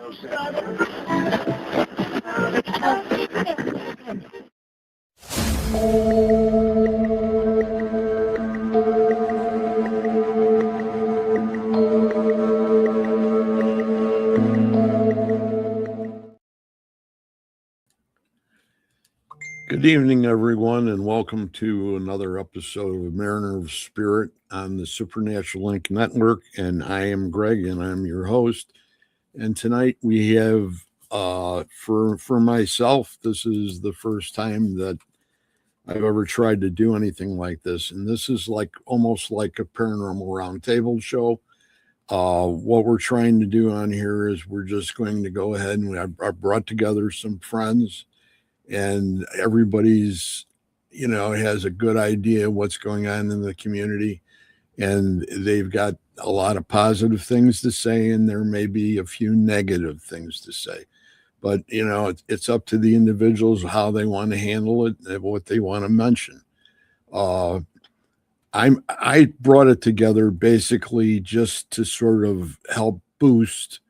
Good evening, everyone, and welcome to another episode of Mariner of Spirit on the Supernatural Link Network. And I am Greg, and I'm your host. And tonight we have, for myself, this is the first time that I've ever tried to do anything like this, and this is almost like a paranormal roundtable show. What we're trying to do on here is we're just going to go ahead and I brought together some friends, and everybody's has a good idea what's going on in the community, and they've got a lot of positive things to say, and there may be a few negative things to say, but it's up to the individuals how they want to handle it and what they want to mention. I brought it together basically just to sort of help boost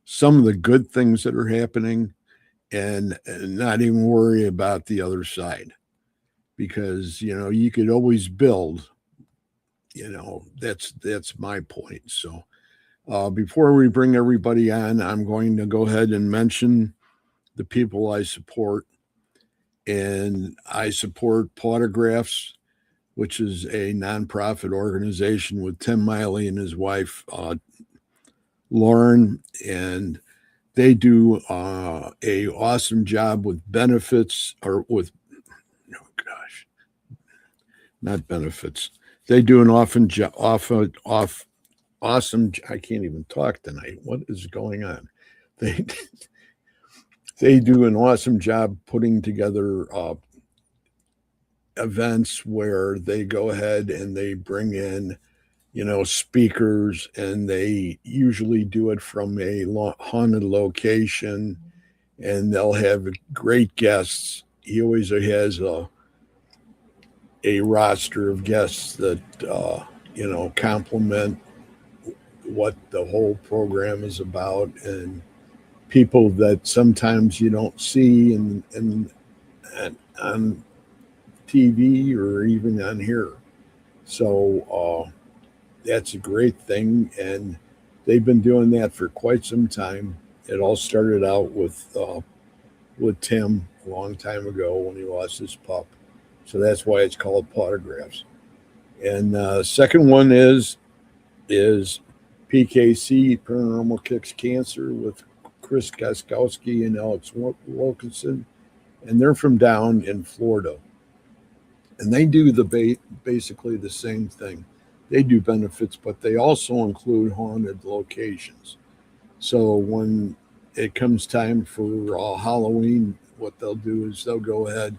some of the good things that are happening, and not even worry about the other side, because you could always build. That's my point. So before we bring everybody on, I'm going to go ahead and mention the people I support. And I support Potographs, which is a nonprofit organization with Tim Miley and his wife Lauren, and they do a awesome job with benefits, or with, oh gosh, not benefits. They do an awesome, I can't even talk tonight. What is going on? They they do an awesome job putting together events where they go ahead and they bring in speakers, and they usually do it from a haunted location, and they'll have great guests. He always has a roster of guests that complement what the whole program is about, and people that sometimes you don't see on TV or even on here. So that's a great thing, and they've been doing that for quite some time. It all started out with Tim a long time ago when he lost his pup. So that's why it's called Potographs. And second one is PKC, Paranormal Kicks Cancer, with Chris Gaskowski and Alex Wilkinson, and they're from down in Florida. And they do basically the same thing. They do benefits, but they also include haunted locations. So when it comes time for Halloween, what they'll do is they'll go ahead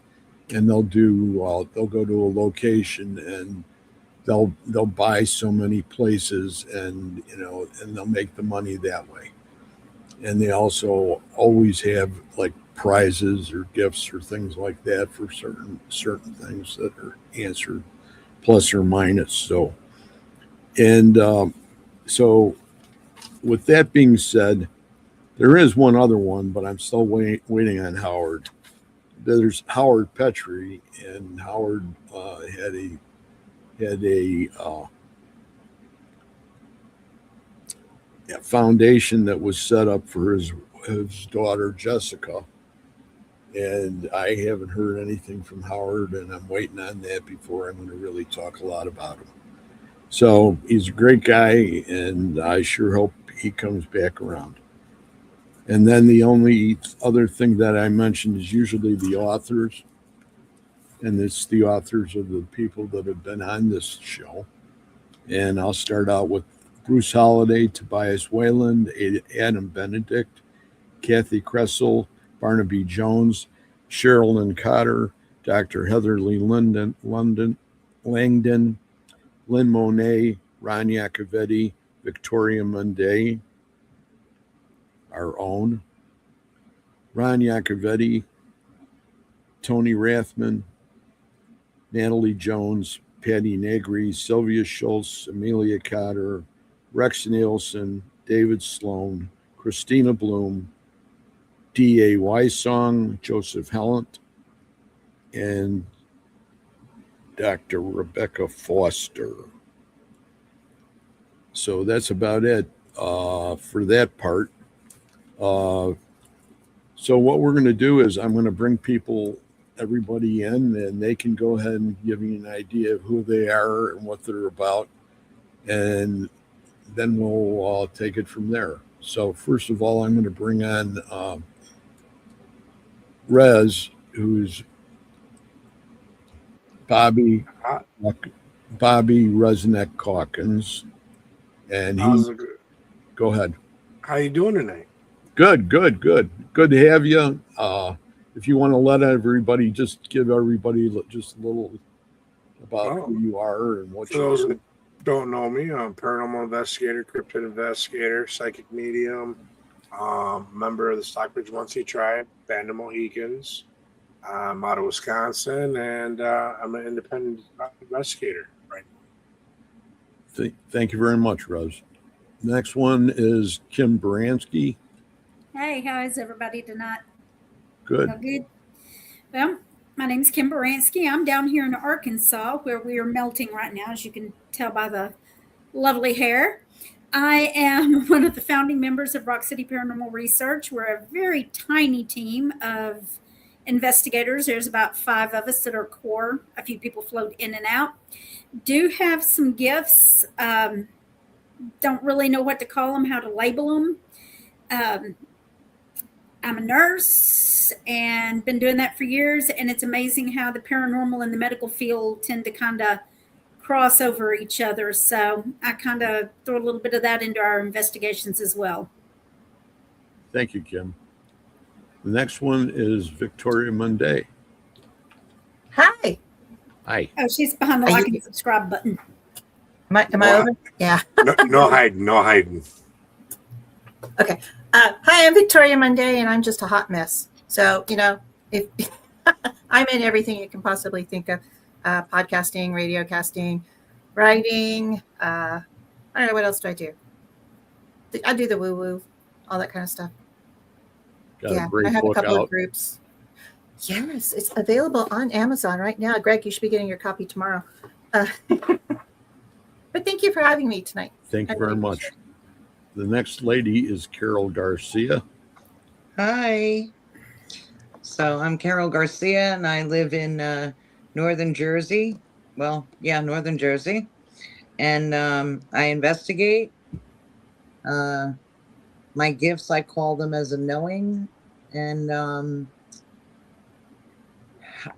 and they'll go to a location, and they'll buy so many places, and and they'll make the money that way. And they also always have like prizes or gifts or things like that for certain things that are answered, plus or minus. So with that being said, there is one other one, but I'm still waiting on Howard. There's Howard Petrie, and Howard had a foundation that was set up for his daughter Jessica, and I haven't heard anything from Howard, and I'm waiting on that before I'm going to really talk a lot about him. So he's a great guy, and I sure hope he comes back around. And then the only other thing that I mentioned is usually the authors, and it's the authors of the people that have been on this show. And I'll start out with Bruce Holliday, Tobias Wayland, Adam Benedict, Kathy Kressel, Barnaby Jones, Sherilyn Cotter, Dr. Heatherly Langdon, Lynn Monet, Ron Iacovetti, Victoria Munday, our own, Ron Iacovetti, Tony Rathman, Natalie Jones, Patty Negri, Sylvia Schultz, Amelia Cotter, Rex Nielsen, David Sloan, Christina Bloom, D.A. Song, Joseph Hellant, and Dr. Rebecca Foster. So that's about it for that part. Uh, so what we're going to do is I'm going to bring everybody in, and they can go ahead and give you an idea of who they are and what they're about, and then we'll take it from there. So first of all, I'm going to bring on Rez, who's Bobby How- Bobby Resnick Calkins, and How's he it, go ahead. how you doing tonight? Good to have you. If you want to let everybody, just give everybody just a little about Well, who you are and what for you those do. that don't know me, I'm a paranormal investigator, cryptid investigator, psychic medium, member of the Stockbridge Muncie tribe, Band of Mohicans. I'm out of Wisconsin, and I'm an independent investigator right Thank you very much, Rose. Next one is Kim Baranski. Hey, how is everybody tonight? Good. All good? Well, my name's Kim Baranski. I'm down here in Arkansas where we are melting right now, as you can tell by the lovely hair. I am one of the founding members of Rock City Paranormal Research. We're a very tiny team of investigators. There's about 5 of us that are core. A few people float in and out. Do have some gifts. Don't really know what to call them, how to label them. I'm a nurse and been doing that for years. And it's amazing how the paranormal and the medical field tend to kind of cross over each other. So I kind of throw a little bit of that into our investigations as well. Thank you, Kim. The next one is Victoria Munday. Hi. Hi. Oh, she's behind the like and subscribe button. Am I over? Yeah. No hiding, no hiding. Okay. Hi, I'm Victoria Munday, and I'm just a hot mess. So, if I'm in everything you can possibly think of, podcasting, radio casting, writing. I don't know, what else do I do? I do the woo-woo, all that kind of stuff. Got a great I have book a couple out. of groups. Yes, it's available on Amazon right now. Greg, you should be getting your copy tomorrow. But thank you for having me tonight. Thank you very much. The next lady is Carol Garcia. Hi. So I'm Carol Garcia, and I live in northern Jersey. Well, yeah, northern Jersey. And I investigate. My gifts, I call them as a knowing. And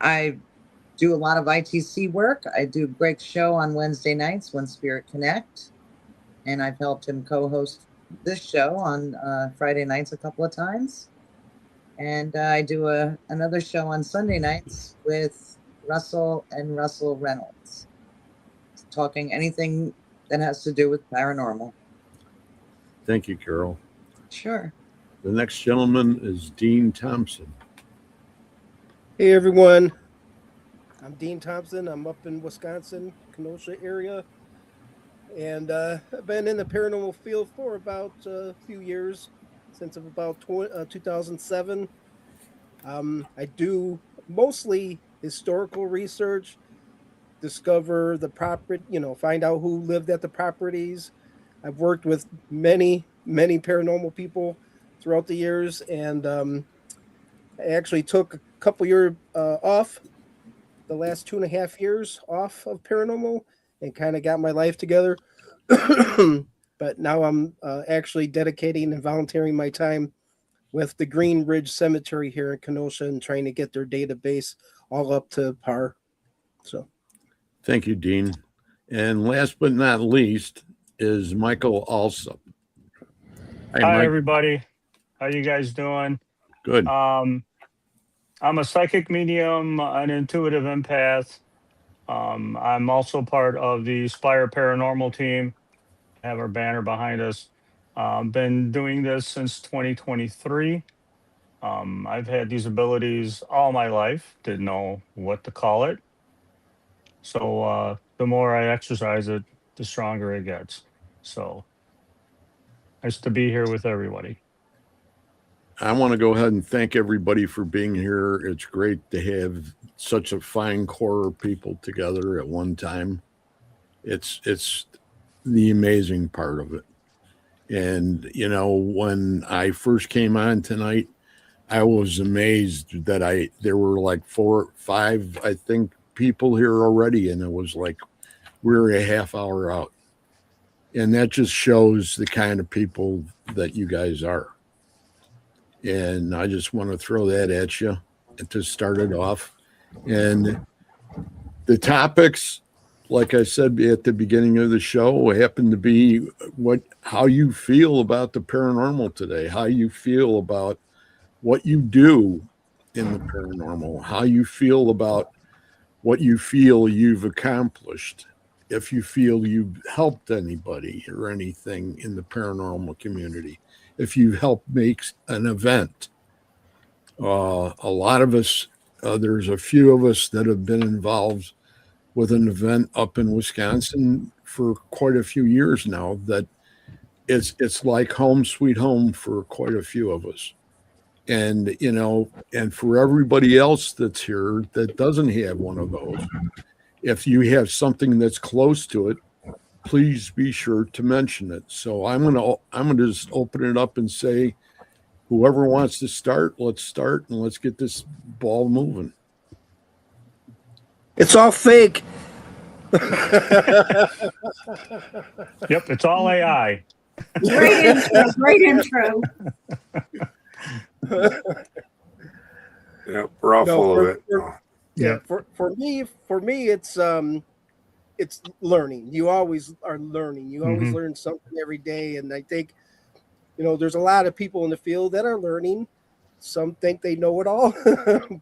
I do a lot of ITC work. I do Greg's show on Wednesday nights, When Spirit Connect. And I've helped him co-host this show on Friday nights a couple of times. And I do another show on Sunday nights with Russell and Russell Reynolds, talking anything that has to do with paranormal. Thank you, Carol. Sure. The next gentleman is Dean Thompson. Hey everyone, I'm Dean Thompson. I'm up in Wisconsin, Kenosha area, and I've been in the paranormal field for about a few years, since about 2007. I do mostly historical research, discover the property, find out who lived at the properties. I've worked with many paranormal people throughout the years, and I actually took a couple years off, the last 2.5 years off of paranormal, and kind of got my life together. But now I'm actually dedicating and volunteering my time with the Green Ridge Cemetery here in Kenosha and trying to get their database all up to par. So, thank you, Dean. And last but not least is Michael Alsop. Hi, everybody. How you guys doing? Good. I'm a psychic medium, an intuitive empath. I'm also part of the Spire Paranormal team. Have our banner behind us. Been doing this since 2023. I've had these abilities all my life. Didn't know what to call it. So the more I exercise it, the stronger it gets. So nice to be here with everybody. I want to go ahead and thank everybody for being here. It's great to have such a fine core of people together at one time. It's the amazing part of it. And when I first came on tonight, I was amazed that there were like 4 or 5, I think, people here already, and it was like we're a half hour out. And that just shows the kind of people that you guys are. And I just want to throw that at you to start it off. And the topics, like I said at the beginning of the show, happen to be how you feel about the paranormal today, how you feel about what you do in the paranormal, how you feel about what you feel you've accomplished, if you feel you've helped anybody or anything in the paranormal community, if you help make an event. A lot of us, there's a few of us that have been involved with an event up in Wisconsin for quite a few years now that it's like home sweet home for quite a few of us. And, and for everybody else that's here that doesn't have one of those, if you have something that's close to it, please be sure to mention it. So I'm gonna just open it up and say, whoever wants to start, let's start and let's get this ball moving. It's all fake. Yep, it's all AI. Great intro. Great intro. Yeah, we're all full of it. Yeah, for me, it's learning. You always are learning. You always learn something every day, and I think, there's a lot of people in the field that are learning. Some think they know it all,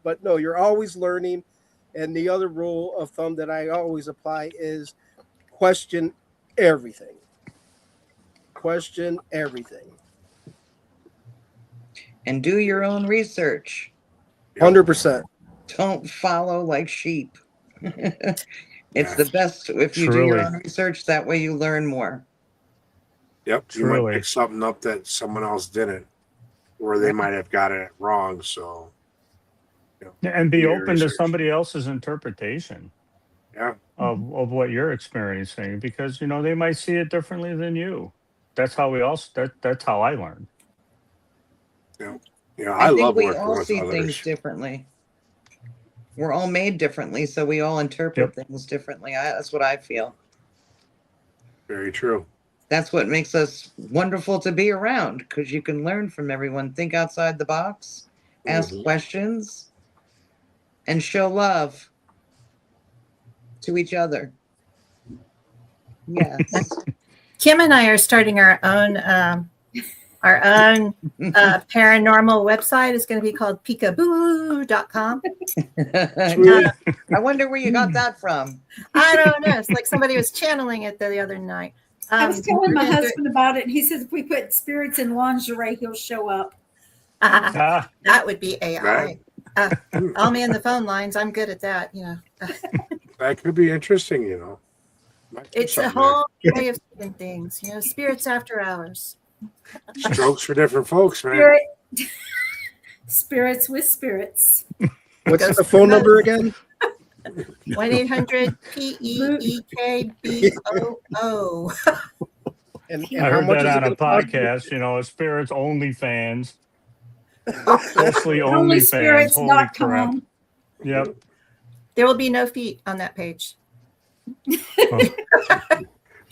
but no, you're always learning. And the other rule of thumb that I always apply is question everything. Question everything. And do your own research. 100%. Don't follow like sheep. It's the best if you do your own research. That way you learn more. Yep. You might pick something up that someone else didn't, or they might have got it wrong. So, and be open to somebody else's interpretation. Yeah. Of what you're experiencing, because they might see it differently than you. That's how that's how I learned. Yeah, I think love we working all with see others. things differently. We're all made differently, so we all interpret things differently. That's what I feel. Very true. That's what makes us wonderful to be around, because you can learn from everyone, think outside the box, ask questions, and show love to each other. Yes. Kim and I are starting our own paranormal website. Is going to be called peekaboo.com. I wonder where you got that from. I don't know. It's like somebody was channeling it the other night. I was telling my husband about it, and he says if we put spirits in lingerie, he'll show up. That would be AI. I'll man the phone lines. I'm good at that. That could be interesting. It's a whole way of seeing things. Spirits after hours. Strokes for different folks, man. Spirits with spirits. What's the phone number again? 1-800-PEEKBOO. And I heard that on a podcast. Spirits only fans. Mostly only fans. Holy crap. Yep. There will be no feet on that page.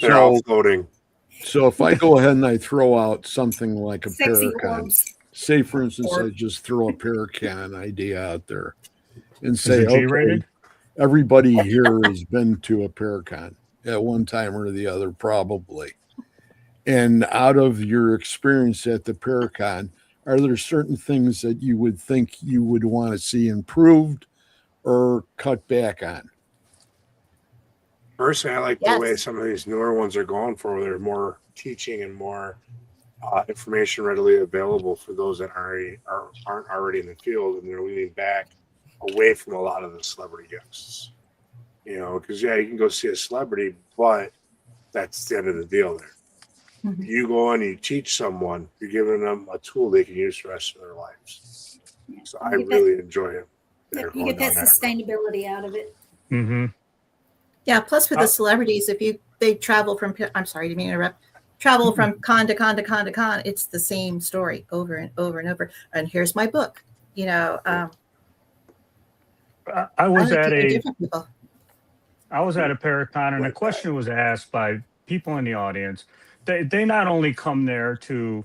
They're all floating. So if I go ahead and I throw out something like a Sexy Paracon, orbs. say for instance, I just throw a Paracon idea out there and say, Is it okay, G-rated? everybody here has been to a Paracon at one time or the other, probably. And out of your experience at the Paracon, are there certain things that you would think you would want to see improved or cut back on? Personally, I like the way some of these newer ones are going for. They're more teaching and more information readily available for those that aren't already in the field, and they're leaning back away from a lot of the celebrity guests. Because you can go see a celebrity, but that's the end of the deal there. Mhm. You go and you teach someone, you're giving them a tool they can use the rest of their lives. Yeah. So You I get that- really enjoy it. Yep, you get that sustainability out of it. Mm-hmm. Yeah. Plus, with the Oh. celebrities, if they travel from, I'm sorry, didn't mean to interrupt. Travel from con to con to con to con. It's the same story over and over and over. And here's my book. You know, I I was like at to hear a different people. Paracon, and a Like that. question was asked by people in the audience. They not only come there to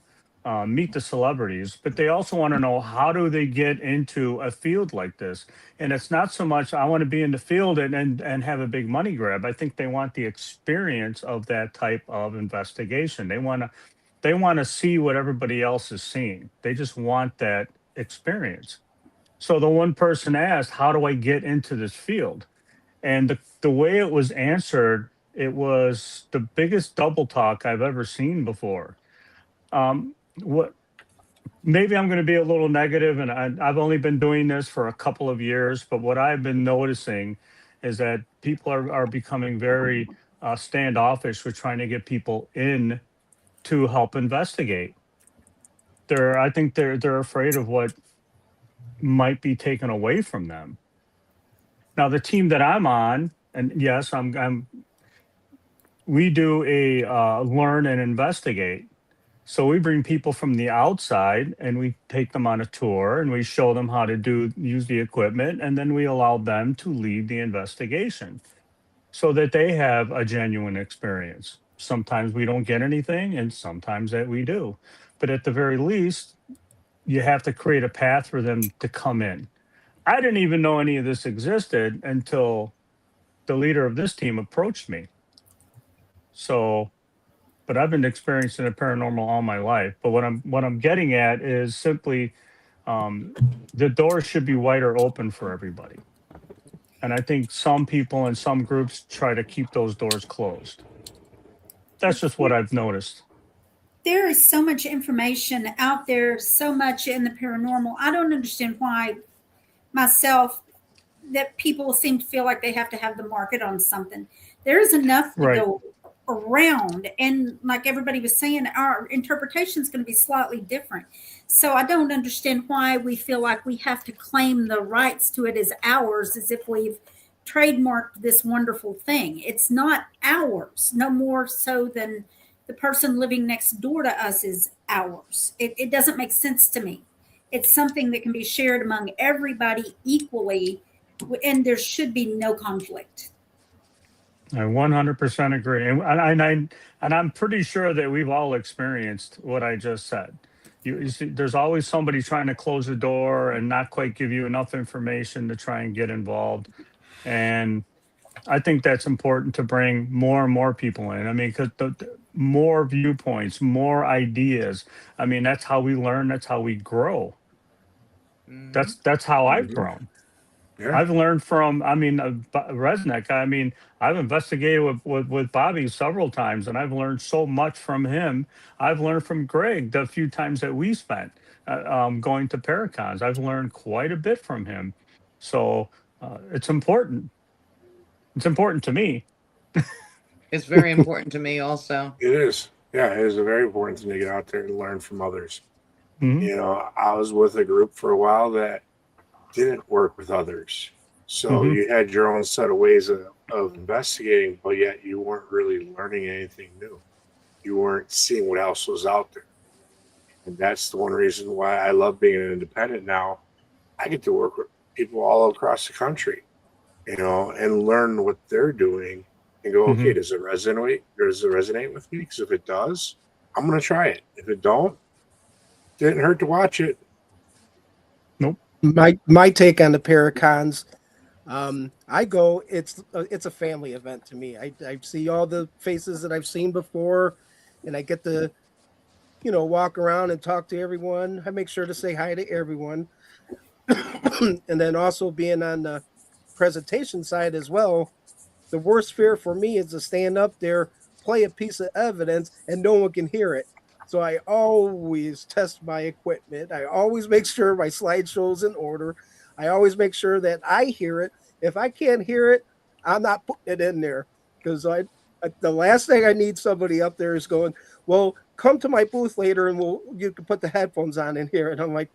meet the celebrities, but they also want to know, how do they get into a field like this? And it's not so much, I want to be in the field and have a big money grab. I think they want the experience of that type of investigation. They want to see what everybody else is seeing. They just want that experience. So the one person asked, how do I get into this field? And the way it was answered, it was the biggest double talk I've ever seen before. What Maybe I'm going to be a little negative, and I've only been doing this for a couple of years, but what I've been noticing is that people are becoming very standoffish with trying to get people in to help investigate. I think they're afraid of what might be taken away from them. Now, the team that I'm on, and yes, we do a learn and investigate. So we bring people from the outside and we take them on a tour and we show them how to use the equipment, and then we allow them to lead the investigation so that they have a genuine experience. Sometimes we don't get anything and sometimes that we do. But at the very least, you have to create a path for them to come in. I didn't even know any of this existed until the leader of this team approached me. So, but I've been experiencing the paranormal all my life. But what I'm getting at is simply, um, the doors should be wider open for everybody. And I think some people and some groups try to keep those doors closed. That's just what I've noticed. There is so much information out there, so much in the paranormal. I don't understand why myself that people seem to feel like they have to have the market on something. There's enough to Right. go around. And like everybody was saying, our interpretation is going to be slightly different. So I don't understand why we feel like we have to claim the rights to it as ours, as if we've trademarked this wonderful thing. It's not ours, no more so than the person living next door to us is ours. It doesn't make sense to me. It's something that can be shared among everybody equally, and there should be no conflict. I 100% agree. And I'm pretty sure that we've all experienced what I just said. You see, there's always somebody trying to close the door and not quite give you enough information to try and get involved. And I think that's important to bring more and more people in. I mean, because the more viewpoints, more ideas. I mean, that's how we learn. That's how we grow. That's how I've Mhm. grown. Yeah. I've learned from, I mean, Resnick. I mean, I've investigated with Bobby several times, and I've learned so much from him. I've learned from Greg the few times that we spent going to Paracons. I've learned quite a bit from him. So it's important. It's important to me. It's very important to me also. It is. Yeah, it is a very important thing to get out there and learn from others. Mhm. You know, I was with a group for a while that didn't work with others. So Mhm. you had your own set of ways of investigating, but yet you weren't really learning anything new. You weren't seeing what else was out there. And that's the one reason why I love being an independent now. I get to work with people all across the country, you know, and learn what they're doing and go, okay, Mhm. does it resonate? Does it resonate with me? Because if it does, I'm going to try it. If it don't, didn't hurt to watch it. Nope. My take on the Paracons, I go. It's a family event to me. I see all the faces that I've seen before, and I get to walk around and talk to everyone. I make sure to say hi to everyone, and then also being on the presentation side as well. The worst fear for me is to stand up there, play a piece of evidence, and no one can hear it. So I always test my equipment. I always make sure my slideshow's in order. I always make sure that I hear it. If I can't hear it, I'm not putting it in there because The last thing I need somebody up there is going, well, come to my booth later and you can put the headphones on in here. And I'm like,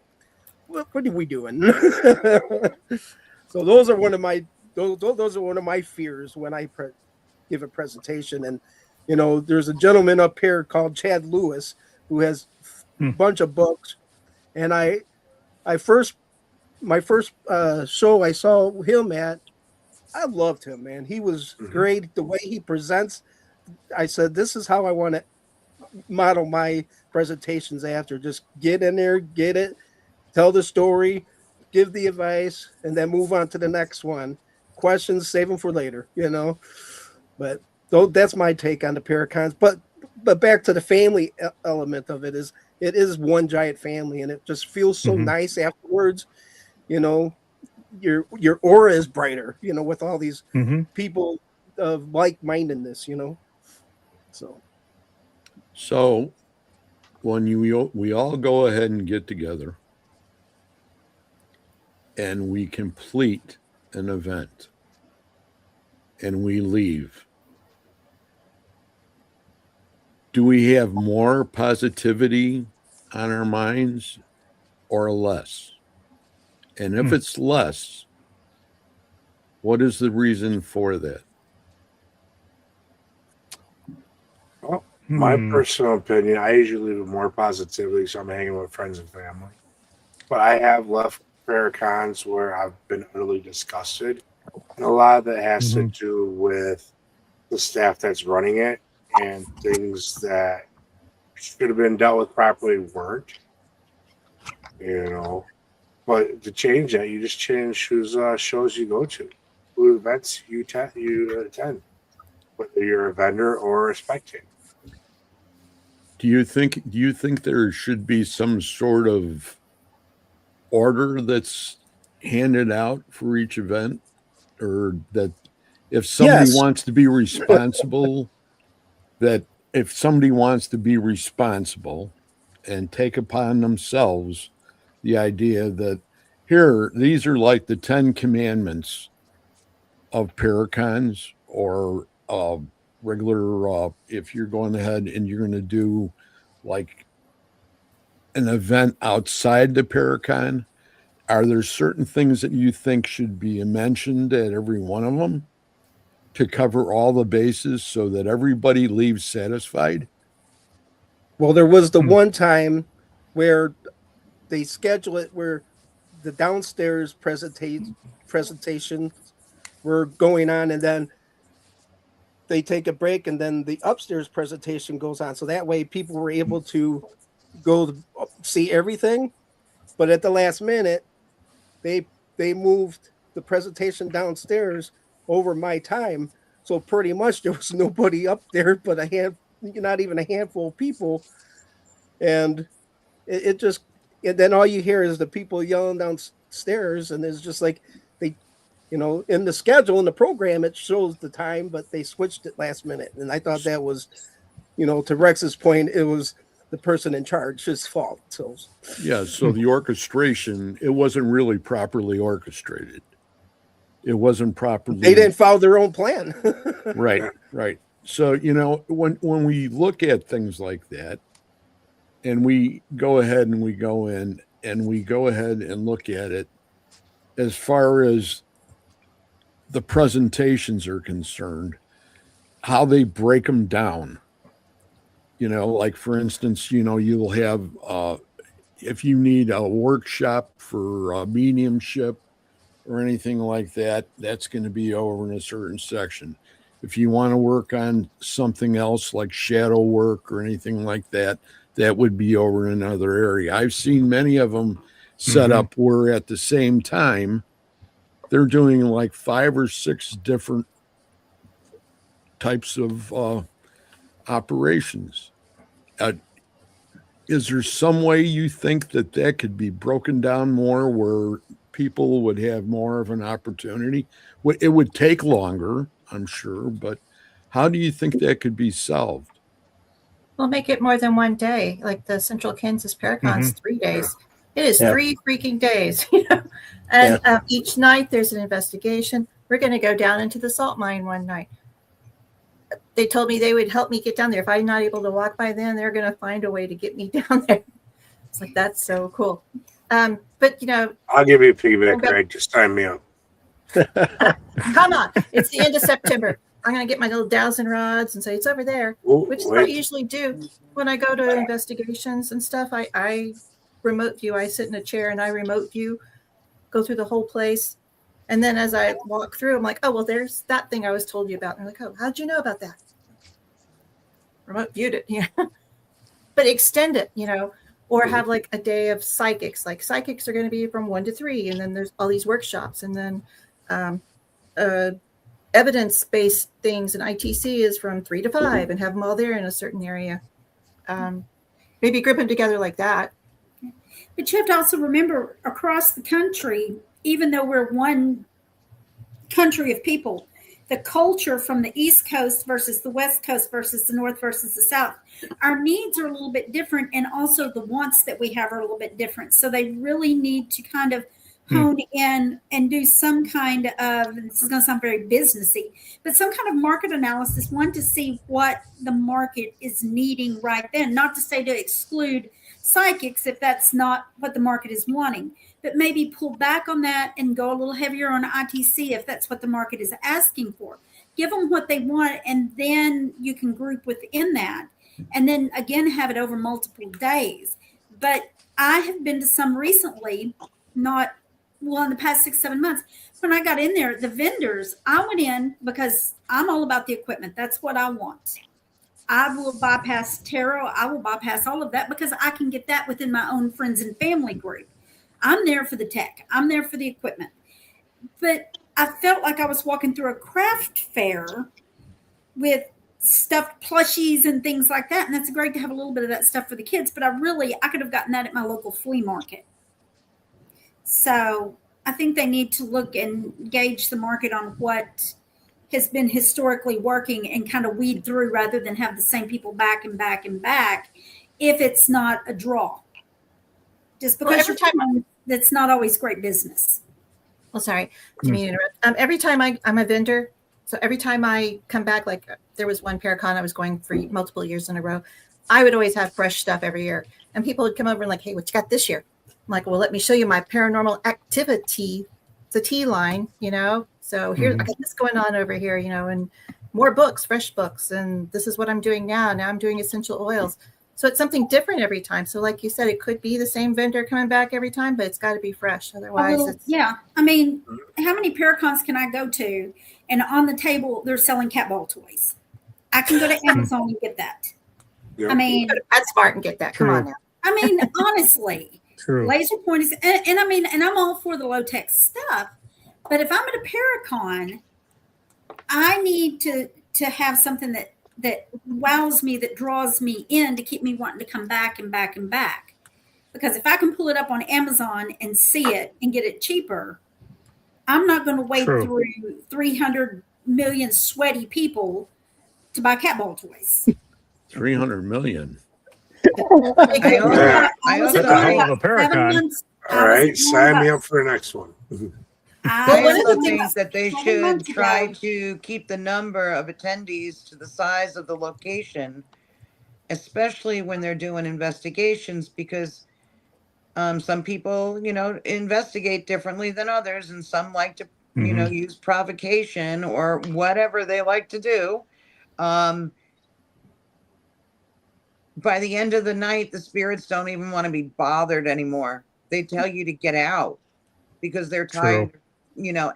what are we doing? So those are one of my fears when I give a presentation. And there's a gentleman up here called Chad Lewis who has a bunch of books. And my first show I saw him at, I loved him, man. He was great. The way he presents, I said, this is how I want to model my presentations after. Just get in there, get it, tell the story, give the advice, and then move on to the next one. Questions, save them for later, But that's my take on the Paracons. But back to the family element of it is one giant family, and it just feels so nice afterwards. Your aura is brighter, with all these people of like-mindedness, So when we all go ahead and get together and we complete an event and we leave, do we have more positivity on our minds or less? And if it's less, what is the reason for that? Well, my personal opinion, I usually leave with more positivity, so I'm hanging with friends and family. But I have left Paracons where I've been utterly disgusted. And a lot of that has to do with the staff that's running it and things that should have been dealt with properly weren't. But to change that, you just change whose shows you go to, who events you attend, whether you're a vendor or a spectator. Do you think there should be some sort of order that's handed out for each event, or that if somebody wants to be responsible, and take upon themselves the idea that these are like the 10 commandments of Paracons, or regular, if you're going ahead and you're going to do like an event outside the Paracon, are there certain things that you think should be mentioned at every one of them to cover all the bases so that everybody leaves satisfied? Well, there was the one time where they schedule it where the downstairs presentations were going on, and then they take a break, and then the upstairs presentation goes on. So that way people were able to go see everything. But at the last minute, they moved the presentation downstairs over my time. So pretty much there was nobody up there but not even a handful of people. And it just, and then all you hear is the people yelling downstairs, and it's just like in the schedule, in the program, it shows the time, but they switched it last minute. And I thought that was, to Rex's point, it was the person in charge, his fault. So the orchestration, it wasn't really properly orchestrated. It wasn't properly. They didn't follow their own plan. Right. So, when we look at things like that, and we go ahead and we go in and we go ahead and look at it as far as the presentations are concerned, how they break them down. Like for instance, you'll have, if you need a workshop for mediumship or anything like that, that's going to be over in a certain section. If you want to work on something else like shadow work or anything like that, that would be over in another area. I've seen many of them set up where at the same time, they're doing like 5 or 6 different types of operations. Is there some way you think that could be broken down more, where people would have more of an opportunity? It would take longer, I'm sure, but how do you think that could be solved? We'll make it more than one day, like the Central Kansas Paracons, 3 days. It is 3 freaking days, And each night there's an investigation. We're going to go down into the salt mine one night. they told me they would help me get down there. If I'm not able to walk by then, they're going to find a way to get me down there. It's like, that's so cool. But, I'll give you a piggyback, Greg. Just sign me up. come on. It's the end of September. I'm going to get my little dowsing rods and say, it's over there, Ooh, which is what I usually do when I go to investigations and stuff. I remote view. I sit in a chair and I remote view, go through the whole place. And then as I walk through, I'm like, oh, well, there's that thing I was told you about. And they're like, oh, how'd you know about that? Remote viewed it, but extend it, or have like a day of psychics. Like psychics are going to be from 1 to 3. And then there's all these workshops. And then evidence-based things and ITC is from 3 to 5 and have them all there in a certain area. Maybe group them together like that. But you have to also remember, across the country, even though we're one country of people, the culture from the East Coast versus the West Coast versus the North versus the South, our needs are a little bit different, and also the wants that we have are a little bit different. So they really need to kind of hone in and do some kind of, and this is going to sound very businessy, but some kind of market analysis, one, to see what the market is needing right then. Not to say to exclude psychics if that's not what the market is wanting, but maybe pull back on that and go a little heavier on ITC if that's what the market is asking for. Give them what they want, and then you can group within that, and then again have it over multiple days. But I have been to some recently, in the past 6-7 months. When I got in there, the vendors, I went in because I'm all about the equipment. That's what I want. I will bypass tarot. I will bypass all of that because I can get that within my own friends and family group. I'm there for the tech. I'm there for the equipment. But I felt like I was walking through a craft fair with stuffed plushies and things like that. And that's great to have a little bit of that stuff for the kids. But I could have gotten that at my local flea market. So I think they need to look and gauge the market on what has been historically working and kind of weed through rather than have the same people back and back and back if it's not a draw. Just because that's not always great business. Well, sorry, didn't mean to interrupt. Every time I'm a vendor, so every time I come back, like there was one Paracon I was going for multiple years in a row, I would always have fresh stuff every year. And people would come over and like, hey, what you got this year? I'm like, well, let me show you my paranormal activity. It's a T line, So here, I got this going on over here, and more books, fresh books. And this is what I'm doing now. Now I'm doing essential oils. So it's something different every time. So like you said, it could be the same vendor coming back every time, but it's got to be fresh. Otherwise, yeah. I mean, how many Paracons can I go to? And on the table, they're selling cat ball toys. I can go to Amazon and get that. Yep. I mean, that's smart and get that. Come on now. I mean, honestly, True. laser point is, and I mean, and I'm all for the low tech stuff, but if I'm at a Paracon, I need to have something that wows me, that draws me in to keep me wanting to come back and back and back. Because if I can pull it up on Amazon and see it and get it cheaper, I'm not going to wait through 300 million sweaty people to buy cat ball toys. 300 million. I was That's a hell of a Paracon. All right, sign me up for the next one. I one of the also think things that they 7 should months try ago- to keep the number of attendees to the size of the location, especially when they're doing investigations, because some people, investigate differently than others, and some like to, use provocation or whatever they like to do. By the end of the night, the spirits don't even want to be bothered anymore. They tell you to get out because they're tired,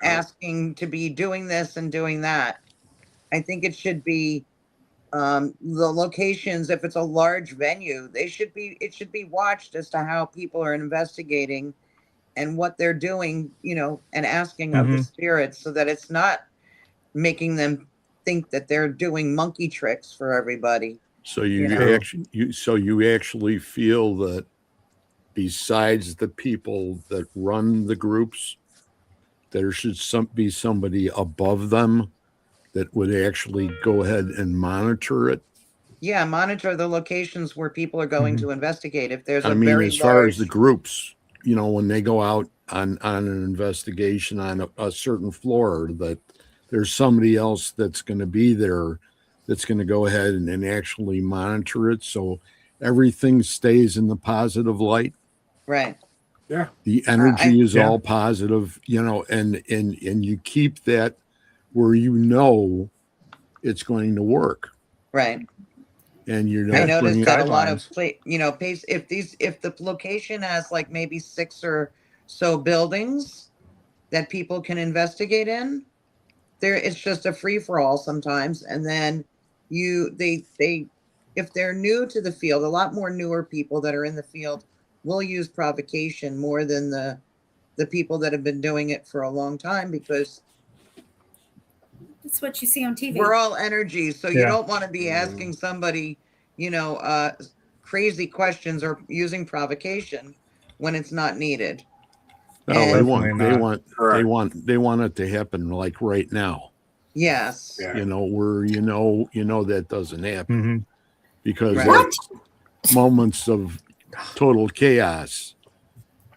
asking to be doing this and doing that. I think it should be the locations. If it's a large venue, it should be watched as to how people are investigating and what they're doing, and asking of the spirits, so that it's not making them think that they're doing monkey tricks for everybody. So you actually feel that besides the people that run the groups, there should be somebody above them that would actually go ahead and monitor it? Yeah, monitor the locations where people are going to investigate. If there's as far as the groups, when they go out on an investigation on a certain floor, that there's somebody else that's going to be there that's going to go ahead and actually monitor it, so everything stays in the positive light. Right. Yeah. The energy is Yeah. all positive, and you keep that where you know it's going to work, Right. and you're I not noticed bringing. that a lot of Guidelines. if the location has like maybe 6 or so buildings that people can investigate in, there it's just a free for all sometimes. And then they if they're new to the field, a lot more newer people that are in the field will use provocation more than the people that have been doing it for a long time, because That's what you see on TV. we're all energy, so you Yeah. don't want to be asking somebody, crazy questions or using provocation when it's not needed. No, they And want Definitely they not. want they Correct. want they want it to happen like right now. yes, Yeah. Where that doesn't happen, hmm because Right. there's moments of total chaos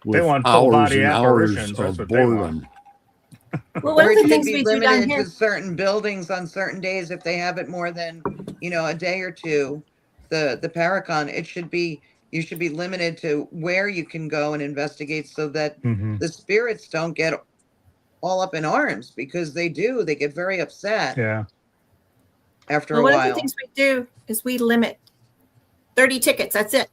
They with want full hours body and hours apparitions. That's of what they want. boredom. Well, one or of it the should things be we do down limited here. to certain buildings on certain days. If they have it more than a day or two, the Paracon, you should be limited to where you can go and investigate, so that hmm the spirits don't get all up in arms, because they get very upset Yeah. after Well, a one of the while. things we do is we limit 30 tickets. That's it.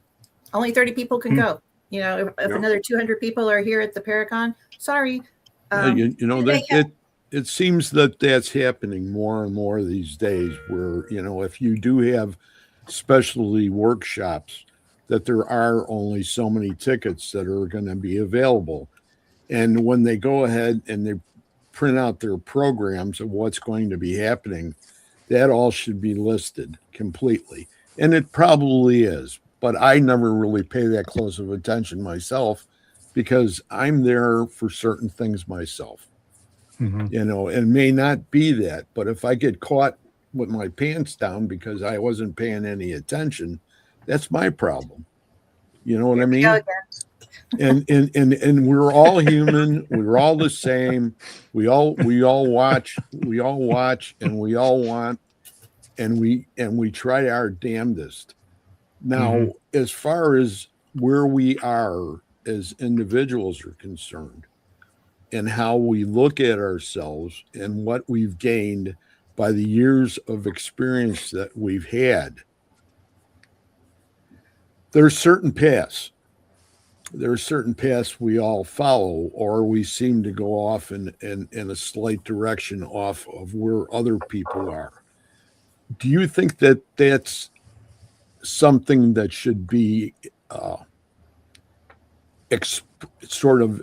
Only 30 people can Hmm. go. If Yep. another 200 people are here at the Paracon, sorry. It seems that that's happening more and more these days, where if you do have specialty workshops, that there are only so many tickets that are going to be available. And when they go ahead and they print out their programs of what's going to be happening, that all should be listed completely. And it probably is, but I never really pay that close of attention myself, because I'm there for certain things myself. hmm And may not be that, but if I get caught with my pants down because I wasn't paying any attention, that's my problem. You know what I Here we mean? go again. And we're all human. We're all the same. We all watch, and we all want, and we try our damnedest. Now, as far as where we are as individuals are concerned, and how we look at ourselves and what we've gained by the years of experience that we've had, there's certain paths. There are certain paths we all follow, or we seem to go off in a slight direction off of where other people are. Do you think that that's something that should be sort of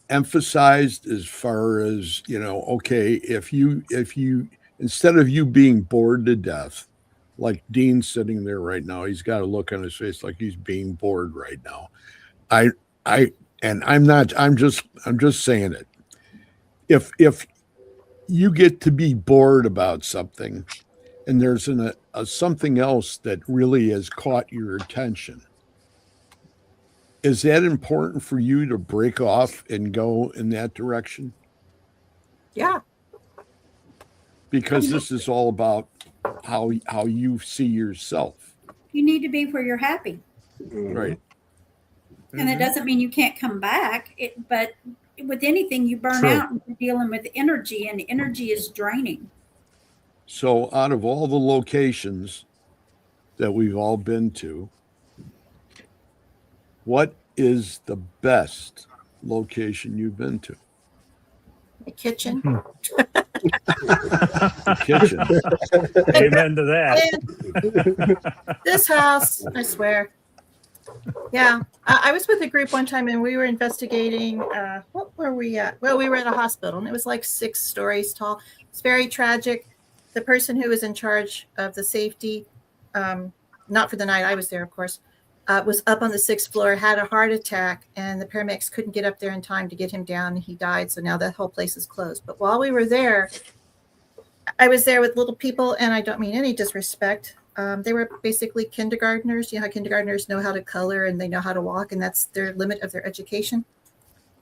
emphasized, as far as okay, if you instead of you being bored to death, like Dean's sitting there right now, he's got a look on his face like he's being bored right now. I and I'm not, I'm just saying it. If you get to be bored about something, and there's a something else that really has caught your attention, is that important for you to break off and go in that direction? Yeah. Because this is all about how you see yourself. You need to be where you're happy. Right. And that doesn't mean you can't come back. But with anything, you burn True. out and you're dealing with energy, and energy is draining. So out of all the locations that we've all been to, what is the best location you've been to? The kitchen. The kitchen. Amen to that. And this house, I swear. Yeah. I was with a group one time, and we were investigating. What were we at? Well, we were at a hospital, and it was like 6 stories tall. It's very tragic. The person who was in charge of the safety, not for the night I was there, of course, was up on the 6th floor, had a heart attack, and the paramedics couldn't get up there in time to get him down, and he died. So now that whole place is closed. But while we were there, I was there with little people, and I don't mean any disrespect. They were basically kindergartners. You know how kindergartners know how to color and they know how to walk, and that's their limit of their education.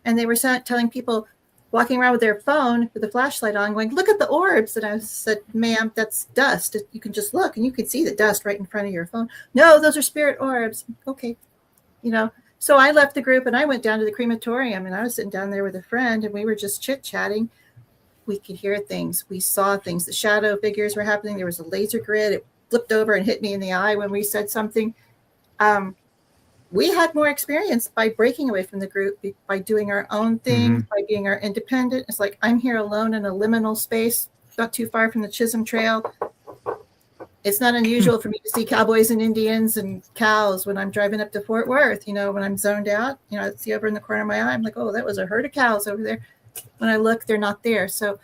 And they were telling people, walking around with their phone with a flashlight on, going, "Look at the orbs." And I said, "Ma'am, that's dust. You can just look and you can see the dust right in front of your phone." "No, those are spirit orbs." Okay. So I left the group and I went down to the crematorium, and I was sitting down there with a friend, and we were just chit-chatting. We could hear things. We saw things. The shadow figures were happening. There was a laser grid. It flipped over and hit me in the eye when we said something. We had more experience by breaking away from the group, by doing our own thing, by being our independent. It's like, I'm here alone in a liminal space, not too far from the Chisholm Trail. It's not unusual for me to see cowboys and Indians and cows when I'm driving up to Fort Worth. When I'm zoned out, I see over in the corner of my eye, I'm like, oh, that was a herd of cows over there. When I look, they're not there. So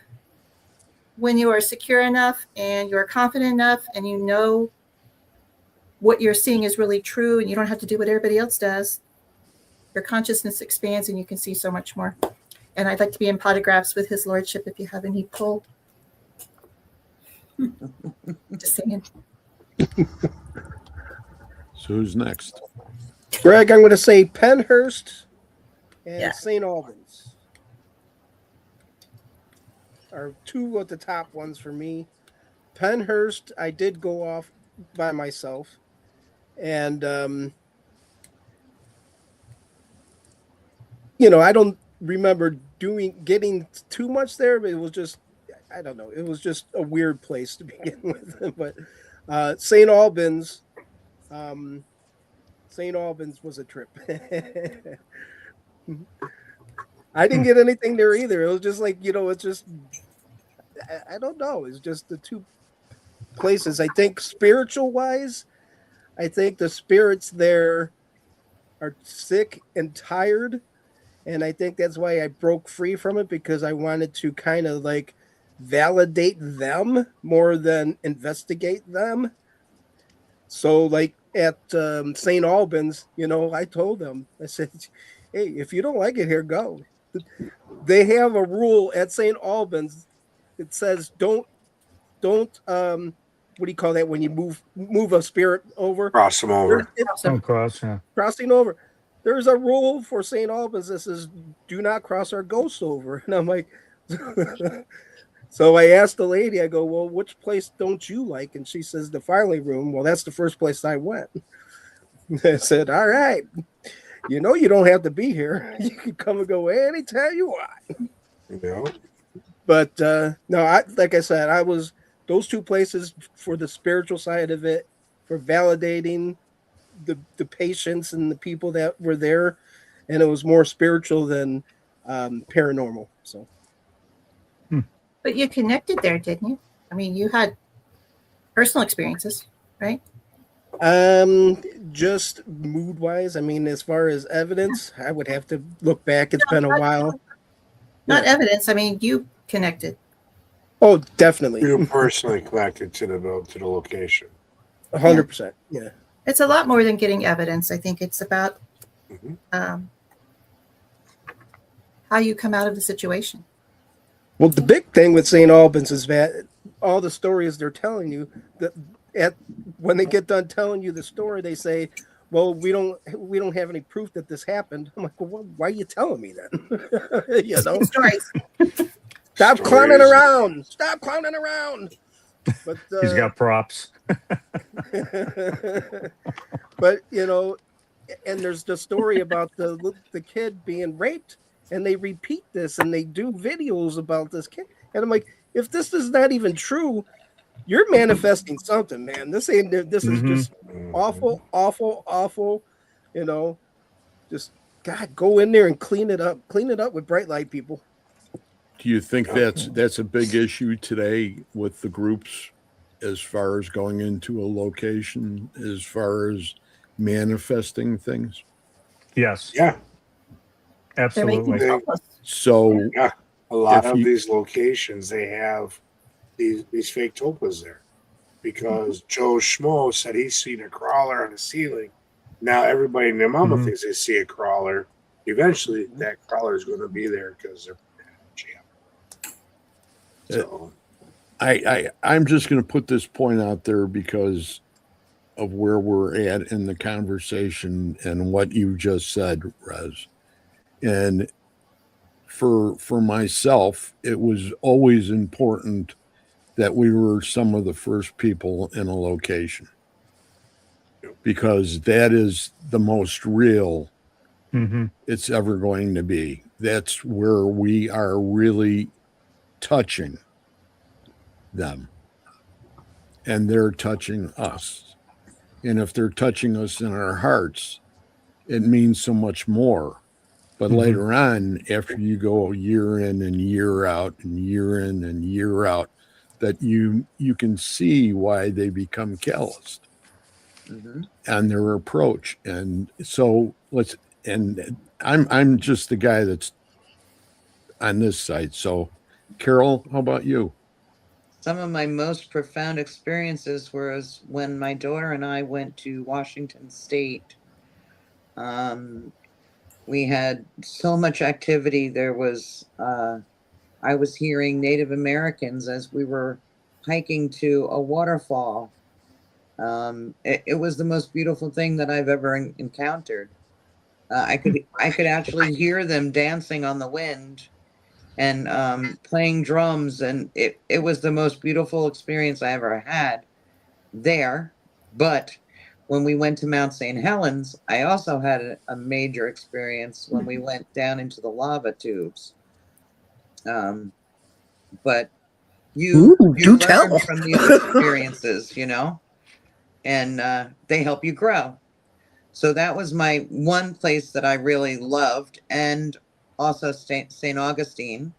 when you are secure enough and you are confident enough and you know what you're seeing is really true and you don't have to do what everybody else does, your consciousness expands and you can see so much more. And I'd like to be in potographs with his lordship if you have any pull. Just saying. So who's next? Greg, I'm going to say Pennhurst and St. Albans are two of the top ones for me. Pennhurst, I did go off by myself, and I don't remember getting too much there, but it was just, I don't know, it was just a weird place to begin with. But St. Albans was a trip. I didn't get anything there either. It was just like, it's just, I don't know. It's just the two places. I think spiritual wise, I think the spirits there are sick and tired. And I think that's why I broke free from it, because I wanted to kind of like validate them more than investigate them. So like at St. Albans, I told them, I said, hey, if you don't like it here, go. They have a rule at St. Albans. It says don't what do you call that when you move a spirit over? Cross them over. Crossing over. There's a rule for St. Albans that says do not cross our ghosts over. And I'm like, so I asked the lady, I go, well, which place don't you like? And she says the filing room. Well, that's the first place I went. I said, all right, you don't have to be here. You can come and go anytime you want. Yeah. But no, like I said, I was those two places for the spiritual side of it, for validating the patients and the people that were there, and it was more spiritual than paranormal. So, but you connected there, didn't you? I mean, you had personal experiences, right? Just mood wise. I mean, as far as evidence, I would have to look back. It's been a while. Not evidence. I mean, you connected. Oh, definitely. You personally connected to the location. 100%. Yeah. It's a lot more than getting evidence. I think it's about how you come out of the situation. Well, the big thing with St. Albans is that all the stories they're telling you, that when they get done telling you the story, they say, well, we don't have any proof that this happened. I'm like, well, why are you telling me then? Stories. Stop clowning around. Stop clowning around. But he's got props. But and there's the story about the kid being raped, and they repeat this and they do videos about this kid. And I'm like, if this is not even true, you're manifesting something, man. This is just awful, awful, awful. Just God, go in there and clean it up with bright light, people. Do you think that's a big issue today with the groups, as far as going into a location, as far as manifesting things? Yes. Yeah. Absolutely. So yeah, a lot of these locations, they have these fake topas there, because Joe Schmo said he's seen a crawler on the ceiling. Now everybody and their mama thinks they see a crawler. Eventually, that crawler is going to be there because they're jam. So, I'm just going to put this point out there because of where we're at in the conversation and what you just said, Rez. And for myself, it was always important that we were some of the first people in a location, because that is the most real it's ever going to be. That's where we are really touching them, and they're touching us. And if they're touching us in our hearts, it means so much more. But later on, after you go year in and year out and year in and year out, that you can see why they become calloused on their approach. And so I'm just the guy that's on this side. So Carol, how about you? Some of my most profound experiences was when my daughter and I went to Washington State. We had so much activity. There was, I was hearing Native Americans as we were hiking to a waterfall. It was the most beautiful thing that I've ever encountered. I could actually hear them dancing on the wind and playing drums, and it was the most beautiful experience I ever had there. But when we went to Mount St. Helens, I also had a major experience when we went down into the lava tubes. But you learn from these experiences, you know, and they help you grow. So that was my one place that I really loved, and also St. Augustine.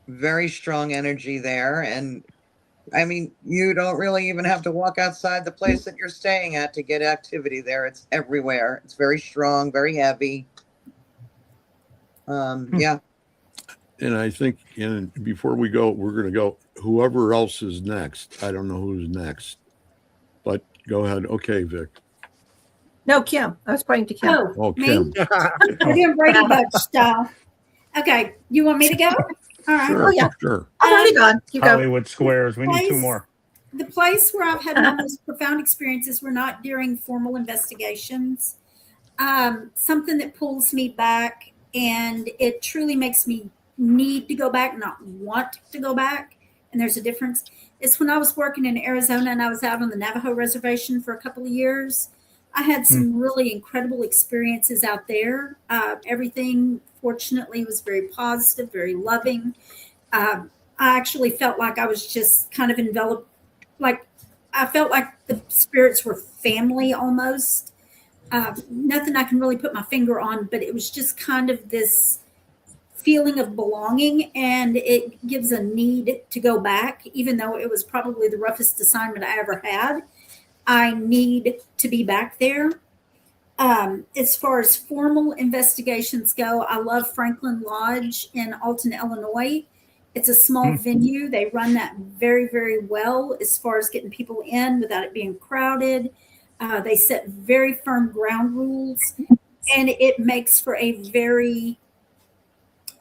Very strong energy there, and I mean, you don't really even have to walk outside the place that you're staying at to get activity there. It's everywhere. It's very strong, very heavy. Yeah. And I think, and before we go, we're going to go, whoever else is next. I don't know who's next, but go ahead. Okay, Vic. No, Kim. I was pointing to Kim. Oh, me? Kim. We're doing Brady Bunch style. Okay, you want me to go? All right. Sure, Oh, yeah. sure. I've already gone. You go. Hollywood Squares. We need two more. The place where I've had my most profound experiences were not during formal investigations. Something that pulls me back, and it truly makes me need to go back, not want to go back. And there's a difference. It's when I was working in Arizona and I was out on the Navajo reservation for a couple of years. I had some really incredible experiences out there. Everything, fortunately, was very positive, very loving. I actually felt like I was just kind of enveloped, like I felt like the spirits were family almost. Nothing I can really put my finger on, but it was just kind of this feeling of belonging, and it gives a need to go back, even though it was probably the roughest assignment I ever had. I need to be back there. As far as formal investigations go, I love Franklin Lodge in Alton, Illinois. It's a small venue. They run that very, very well as far as getting people in without it being crowded. They set very firm ground rules, and it makes for a very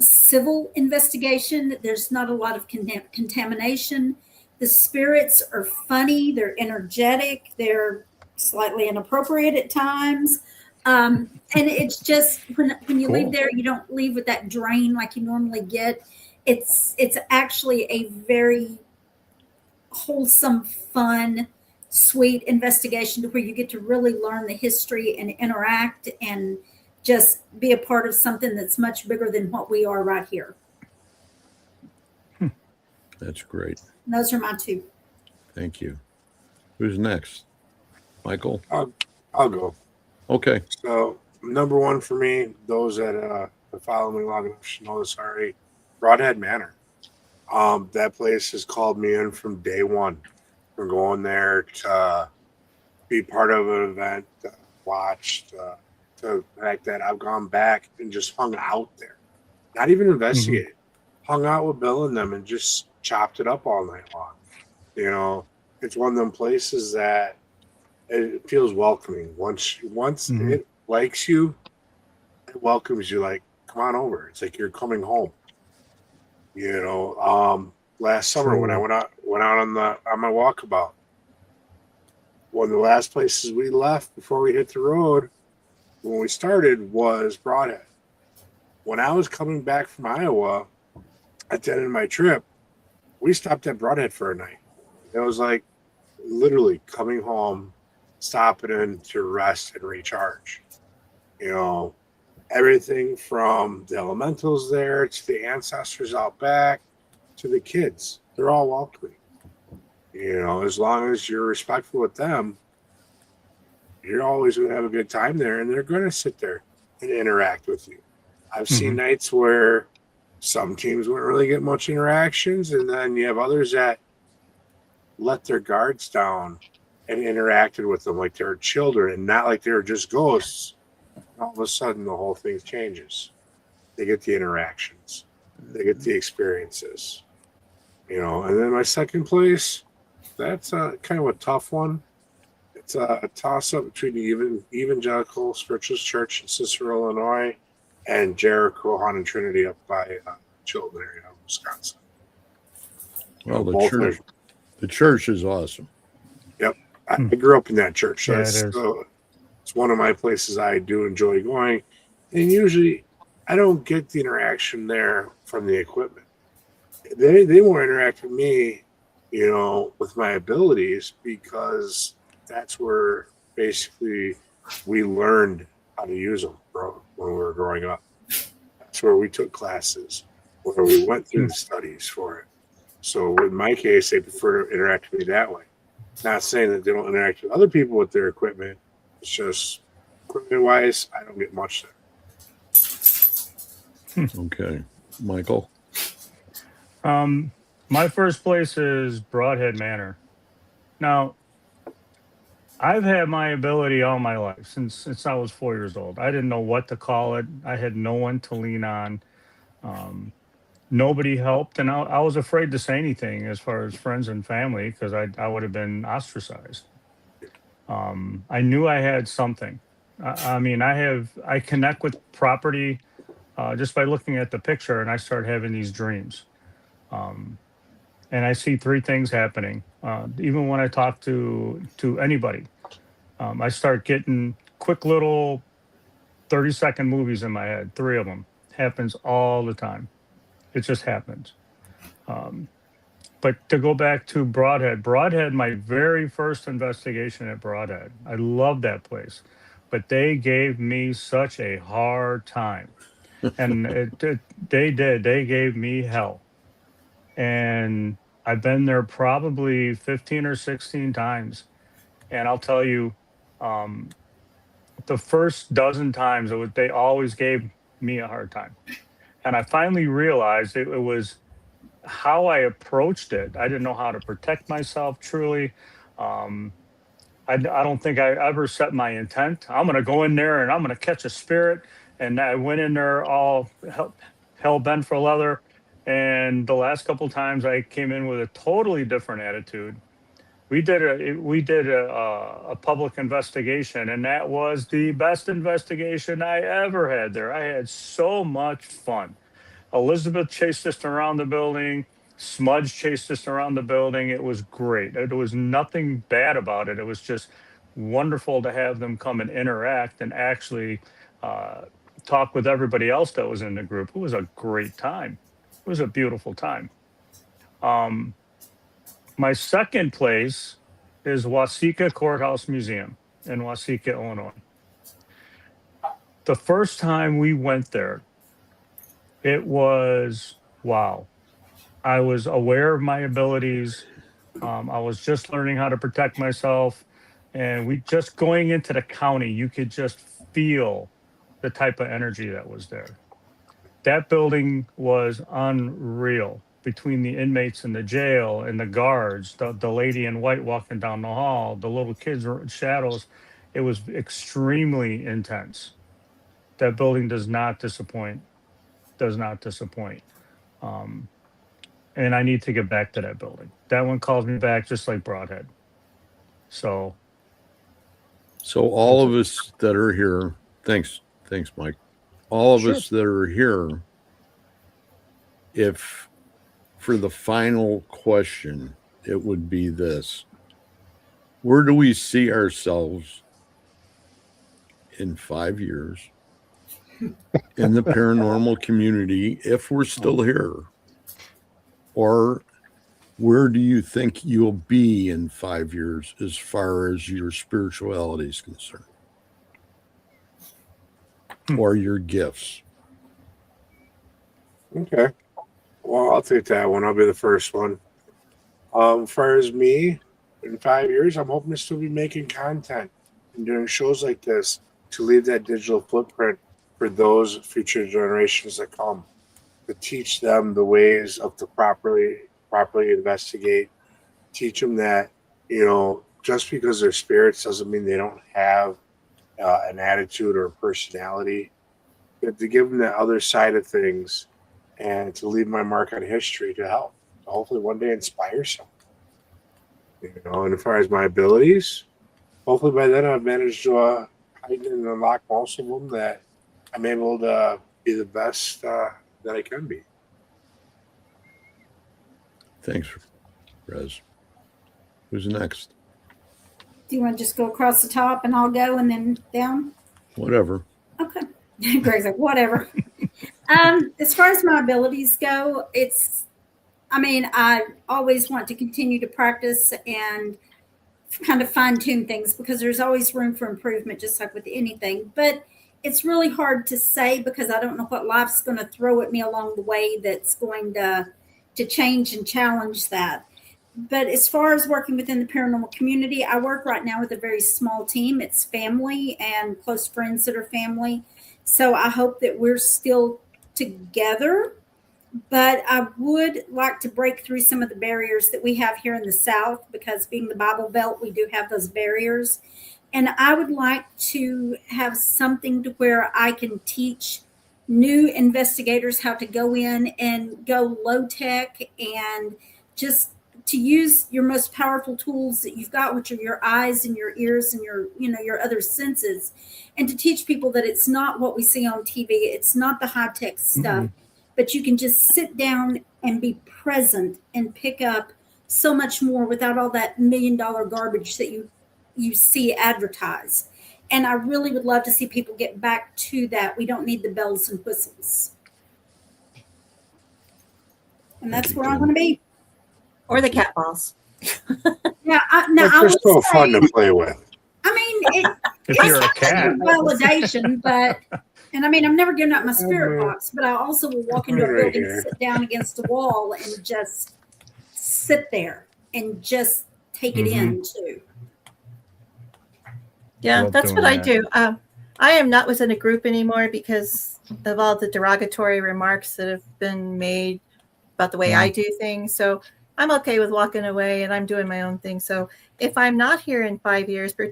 civil investigation. There's not a lot of contamination. The spirits are funny. They're energetic. They're slightly inappropriate at times. And it's just when you leave there, you don't leave with that drain like you normally get. It's actually a very wholesome, fun, sweet investigation to where you get to really learn the history and interact and just be a part of something that's much bigger than what we are right here. That's great. And those are my two. Thank you. Who's next? Michael? I'll go. Okay. So number one for me, those that follow me long enough should know this already. Broadhead Manor. That place has called me in from day one. We're going there to be part of an event, to watch, to the fact that I've gone back and just hung out there, not even investigated. Hung out with Bill and them and just chopped it up all night long. You know, it's one of them places that it feels welcoming. Once it likes you, it welcomes you like, come on over. It's like you're coming home. You know, last summer when I went out on my walkabout, one of the last places we left before we hit the road when we started was Broadhead. when I was coming back from Iowa at the end of my trip, we stopped at Broadhead for a night. It was like literally coming home, stopping in to rest and recharge. You know, everything from the elementals there to the ancestors out back to the kids. They're all welcoming. You know, as long as you're respectful with them, you're always going to have a good time there, and they're going to sit there and interact with you. I've seen nights where some teams wouldn't really get much interactions, and then you have others that let their guards down and interacted with them like they're children and not like they're just ghosts. All of a sudden, the whole thing changes. They get the interactions, they get the experiences, you know. And then my second place, that's kind of a tough one. It's a toss-up between the Evangelical Spiritualist Church in Cicero, Illinois, and Jericho Haunted Trinity up by Chilton area, Wisconsin. Well, Both the church is awesome. Yep, I grew up in that church, so Yeah, it is. it's one of my places I do enjoy going. And usually, I don't get the interaction there from the equipment. They more interact with me, you know, with my abilities, because that's where basically we learned how to use them, bro, when we were growing up. That's where we took classes, where we went through the studies for it. So in my case, they prefer to interact with me that way. Not saying that they don't interact with other people with their equipment. It's just equipment-wise, I don't get much there. Okay. Michael? My first place is Broadhead Manor. Now, I've had my ability all my life since I was 4 years old. I didn't know what to call it. I had no one to lean on. Nobody helped, and I was afraid to say anything as far as friends and family because I would have been ostracized. I knew I had something. I mean, I connect with property just by looking at the picture, and I start having these dreams. And I see three things happening. Even when I talk to anybody, I start getting quick little 30-second movies in my head. Three of them happens all the time. It just happens. But to go back to Broadhead, my very first investigation at Broadhead, I love that place, but they gave me such a hard time, and they gave me hell. And I've been there probably 15 or 16 times. And I'll tell you, the first dozen times, they always gave me a hard time. And I finally realized it was how I approached it. I didn't know how to protect myself truly. I don't think I ever set my intent. I'm going to go in there and I'm going to catch a spirit. And I went in there all hell bent for leather. And the last couple times I came in with a totally different attitude. We did a public investigation, and that was the best investigation I ever had there. I had so much fun. Elizabeth chased us around the building. Smudge chased us around the building. It was great. There was nothing bad about it. It was just wonderful to have them come and interact and actually talk with everybody else that was in the group. It was a great time. It was a beautiful time. My second place is Waseca Courthouse Museum in Waseca, Illinois. The first time we went there, it was wow. I was aware of my abilities. I was just learning how to protect myself. And we just going into the county, you could just feel the type of energy that was there. That building was unreal between the inmates in the jail and the guards, the lady in white walking down the hall, the little kids were in shadows. It was extremely intense. That building does not disappoint. Does not disappoint. And I need to get back to that building. That one calls me back just like Broadhead. So all of us that are here, thanks, Mike. All of Sure. us that are here, if for the final question, it would be this: where do we see ourselves in 5 years, in the paranormal community if we're still here? Or where do you think you'll be in 5 years as far as your spirituality is concerned? Or your gifts? Okay. Well, I'll take that one. I'll be the first one. As far as me, in 5 years, I'm hoping to still be making content and doing shows like this to leave that digital footprint for those future generations that come, to teach them the ways of to properly investigate, teach them that, just because they're spirits doesn't mean they don't have an attitude or a personality, but to give them the other side of things and to leave my mark on history to help, to hopefully one day inspire someone. And as far as my abilities, hopefully by then I've managed to heighten and unlock most of them, that I'm able to be the best that I can be. Thanks, Rez. Who's next? Do you want to just go across the top and I'll go and then down? Whatever. Okay. Greg's like, whatever. As far as my abilities go, I always want to continue to practice and kind of fine tune things, because there's always room for improvement, just like with anything. But it's really hard to say, because I don't know what life's going to throw at me along the way that's going to change and challenge that. But as far as working within the paranormal community, I work right now with a very small team. It's family and close friends that are family. So I hope that we're still together. But I would like to break through some of the barriers that we have here in the South, because being the Bible Belt, we do have those barriers. And I would like to have something to where I can teach new investigators how to go in and go low tech and just to use your most powerful tools that you've got, which are your eyes and your ears and your other senses, and to teach people that it's not what we see on TV. It's not the high tech stuff, but you can just sit down and be present and pick up so much more without all that $1 million garbage that you see advertised. And I really would love to see people get back to that. We don't need the bells and whistles. And that's where I want to be. Or the cat balls. Yeah, They're so fun to play with. I mean, If you're a cat. validation, but and I'm never giving up my spirit box, but I also will walk into a building, sit down against a wall, and just sit there and just take it in too. Yeah, Love that's doing what I that. do. I am not within a group anymore because of all the derogatory remarks that have been made about the way I do things. So I'm okay with walking away, and I'm doing my own thing. So if I'm not here in 5 years, be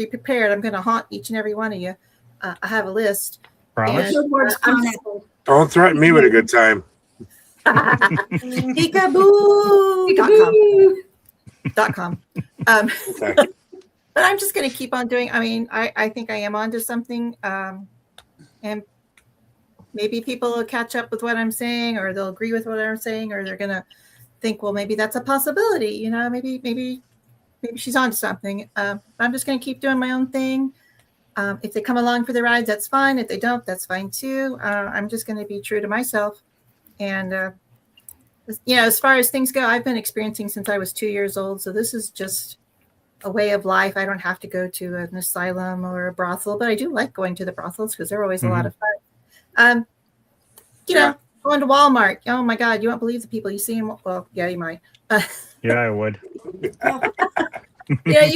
prepared. I'm going to haunt each and every one of you. I have a list. Promise? And, Good words, I'm pineapple. Don't threaten me with a good time. Peekaboo.com. Okay. But I'm just going to keep on doing. I think I am onto something. And maybe people will catch up with what I'm saying, or they'll agree with what I'm saying, or they're going to think, well, maybe that's a possibility. Maybe she's onto something. I'm just going to keep doing my own thing. If they come along for the ride, that's fine. If they don't, that's fine too. I'm just going to be true to myself. And, as far as things go, I've been experiencing since I was 2 years old. So this is just a way of life. I don't have to go to an asylum or a brothel, but I do like going to the brothels because they're always a lot of fun. Going to Walmart. Oh my God, you won't believe the people you see. Well, yeah, you might. Yeah, I would. You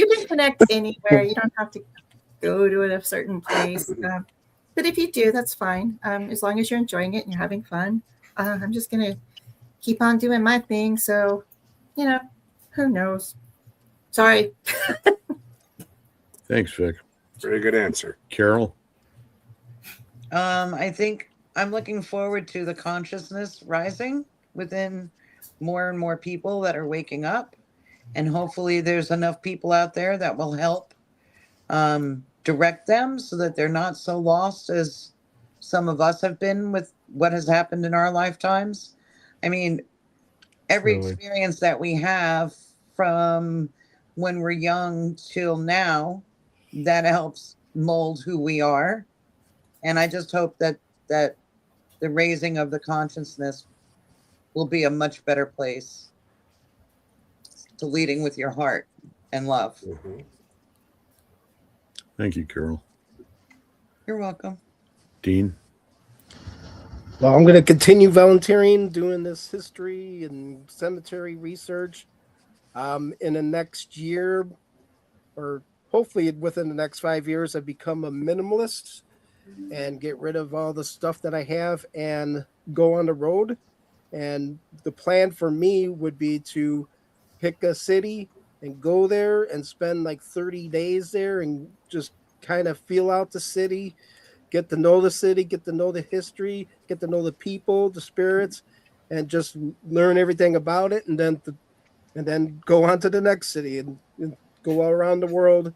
can connect anywhere. You don't have to go to a certain place. But if you do, that's fine. As long as you're enjoying it and you're having fun. I'm just going to keep on doing my thing. So, who knows? Sorry. Thanks, Vic. Very good answer. Carol? I think I'm looking forward to the consciousness rising within more and more people that are waking up. And hopefully there's enough people out there that will help direct them so that they're not so lost as some of us have been with what has happened in our lifetimes. I mean, every experience that we have from when we're young till now, that helps mold who we are. And I just hope that the raising of the consciousness will be a much better place to leading with your heart and love. Mhm. Thank you, Carol. You're welcome. Dean? Well, I'm going to continue volunteering, doing this history and cemetery research. In the next year, or hopefully within the next 5 years, I become a minimalist and get rid of all the stuff that I have and go on the road. And the plan for me would be to pick a city and go there and spend like 30 days there and just kind of feel out the city, get to know the city, get to know the history, get to know the people, the spirits, and just learn everything about it, and then go on to the next city and go all around the world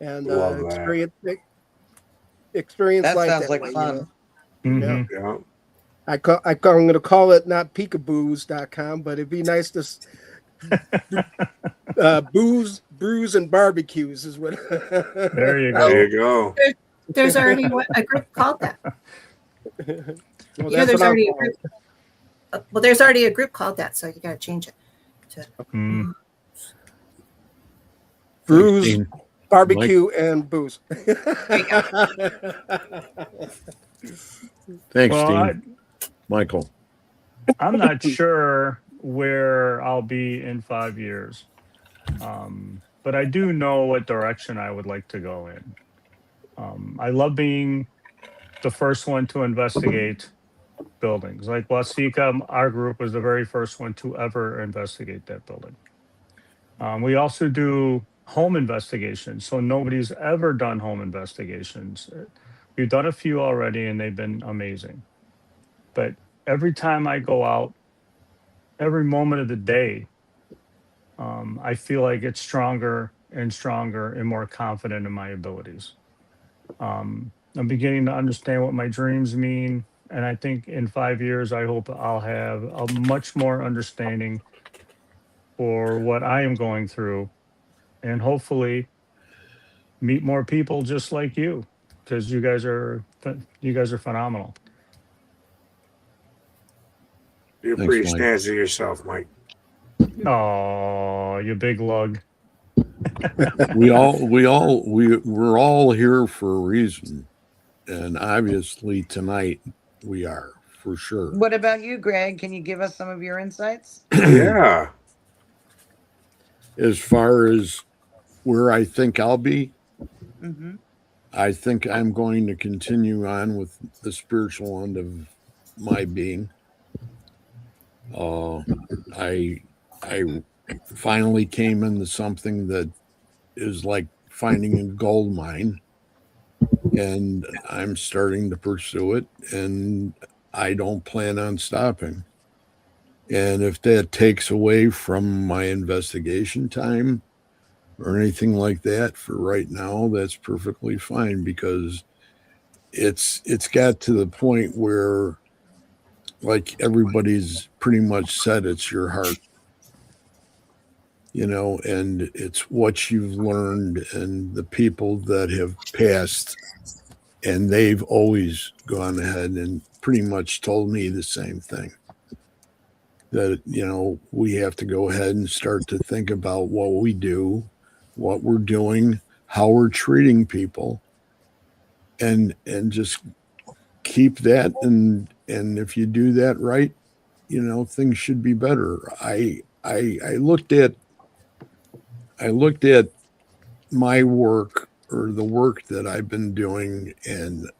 and Love that. experience That life sounds that like way, fun. Mhm. Yeah. I'm going to call it not peekaboos.com, but it'd be nice to booze, brews, and barbecues is what. There you There go. you go. There's already a group called that. Well, You know, that's there's what I'm already a calling group. Well, there's already a group called that, so you got to change it. Mm. brews, Dean. barbecue, and booze. Thanks, Well, Dean. Michael? I'm not sure where I'll be in 5 years, but I do know what direction I would like to go in. I love being the first one to investigate buildings. Like Wasika, our group was the very first one to ever investigate that building. We also do home investigations, so nobody's ever done home investigations. We've done a few already, and they've been amazing. But every time I go out, every moment of the day, I feel like it's stronger and stronger and more confident in my abilities. I'm beginning to understand what my dreams mean. And I think in 5 years, I hope I'll have a much more understanding for what I am going through, and hopefully meet more people just like you, because you guys are phenomenal. You're Thanks, pretty Mike. snazzy yourself, Mike. Oh, you big lug. We're all here for a reason. And obviously tonight we are, for sure. What about you, Greg? Can you give us some of your insights? Yeah. As far as where I think I'll be, Mm-hmm. I think I'm going to continue on with the spiritual end of my being. I finally came into something that is like finding a gold mine, and I'm starting to pursue it, and I don't plan on stopping. And if that takes away from my investigation time or anything like that for right now, that's perfectly fine, because it's got to the point where, like everybody's pretty much said, it's your heart, and it's what you've learned and the people that have passed, and they've always gone ahead and pretty much told me the same thing, that we have to go ahead and start to think about what we do, what we're doing, how we're treating people, and just keep that, and if you do that right, things should be better. I looked at my work, or the work that I've been doing, and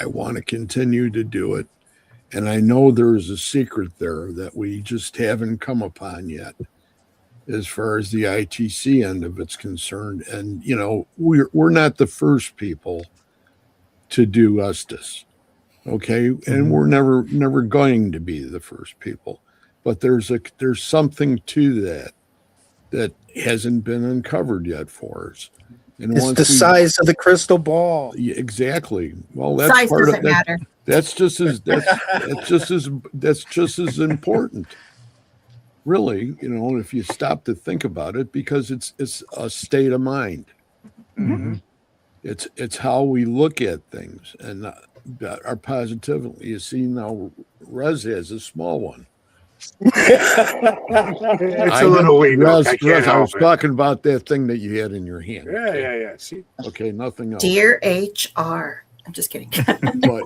I want to continue to do it. And I know there's a secret there that we just haven't come upon yet, as far as the ITC end of it's concerned. And we're not the first people to do justice, okay? And we're never going to be the first people. But there's something to that hasn't been uncovered yet for us. And It's the size of the crystal ball. Yeah, exactly. Well, that's Size part doesn't of that. matter. That's just as important, really. If you stop to think about it, because it's a state of mind. Mhm. It's how we look at things, and are positively. You see, now Rez has a small one. It's a little weak. Look, I can't I help was it. talking about that thing that you had in your hand. Yeah. See, Okay, nothing else. Dear HR. I'm just kidding. But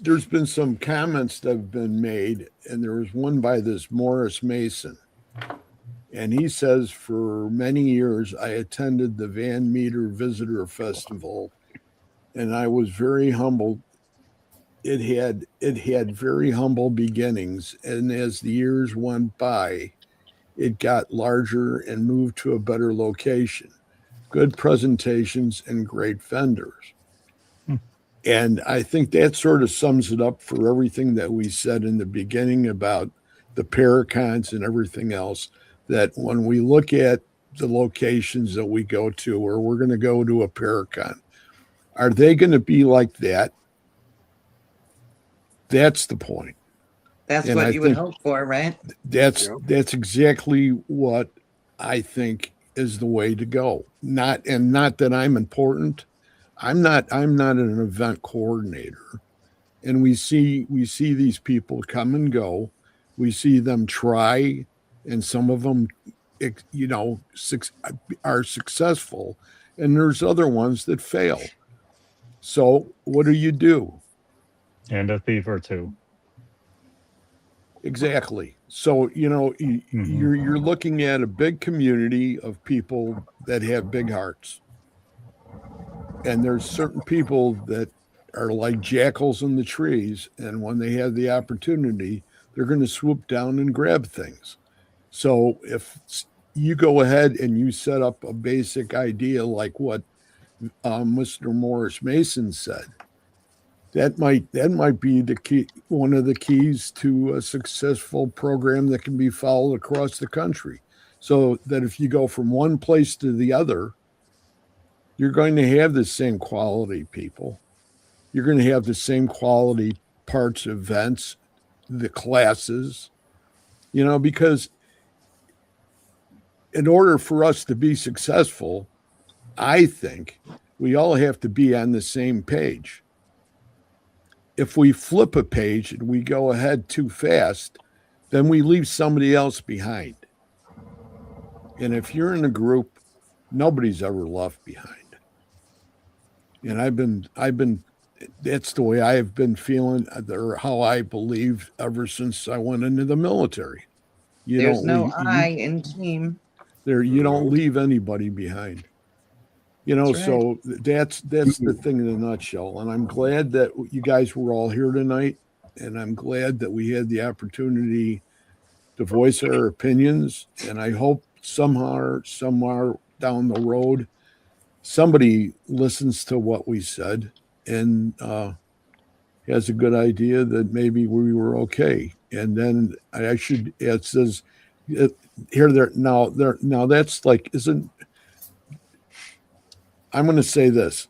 there's been some comments that have been made, and there was one by this Morris Mason, and he says, for many years I attended the Van Meter Visitor Festival, and I was very humbled. It had very humble beginnings, and as the years went by, it got larger and moved to a better location, good presentations, and great vendors. And I think that sort of sums it up for everything that we said in the beginning about the Paracons and everything else, that when we look at the locations that we go to, or we're going to go to a Paracon, are they going to be like that? That's the point. That's And what I you would think hope for, right? That's exactly what I think is the way to go. Not that I'm important. I'm not an event coordinator. And we see these people come and go. We see them try, and some of them are successful, and there's other ones that fail. So what do? And a thief or two. Exactly. So, you're looking at a big community of people that have big hearts. And there's certain people that are like jackals in the trees. And when they have the opportunity, they're going to swoop down and grab things. So if you go ahead and you set up a basic idea like what Mr. Morris Mason said, that might be the key, one of the keys to a successful program that can be followed across the country. So that if you go from one place to the other, you're going to have the same quality people. You're going to have the same quality parts, events, the classes, because in order for us to be successful, I think we all have to be on the same page. If we flip a page and we go ahead too fast, then we leave somebody else behind. And if you're in a group, nobody's ever left behind. And I've been that's the way I have been feeling, or how I believe ever since I went into the military. There's no I in team. You don't leave anybody behind. That's right. So that's the thing in a nutshell. And I'm glad that you guys were all here tonight. And I'm glad that we had the opportunity to voice our opinions. And I hope somewhere down the road, somebody listens to what we said and has a good idea that maybe we were okay. And then it says here, there, now, that's like, I'm going to say this,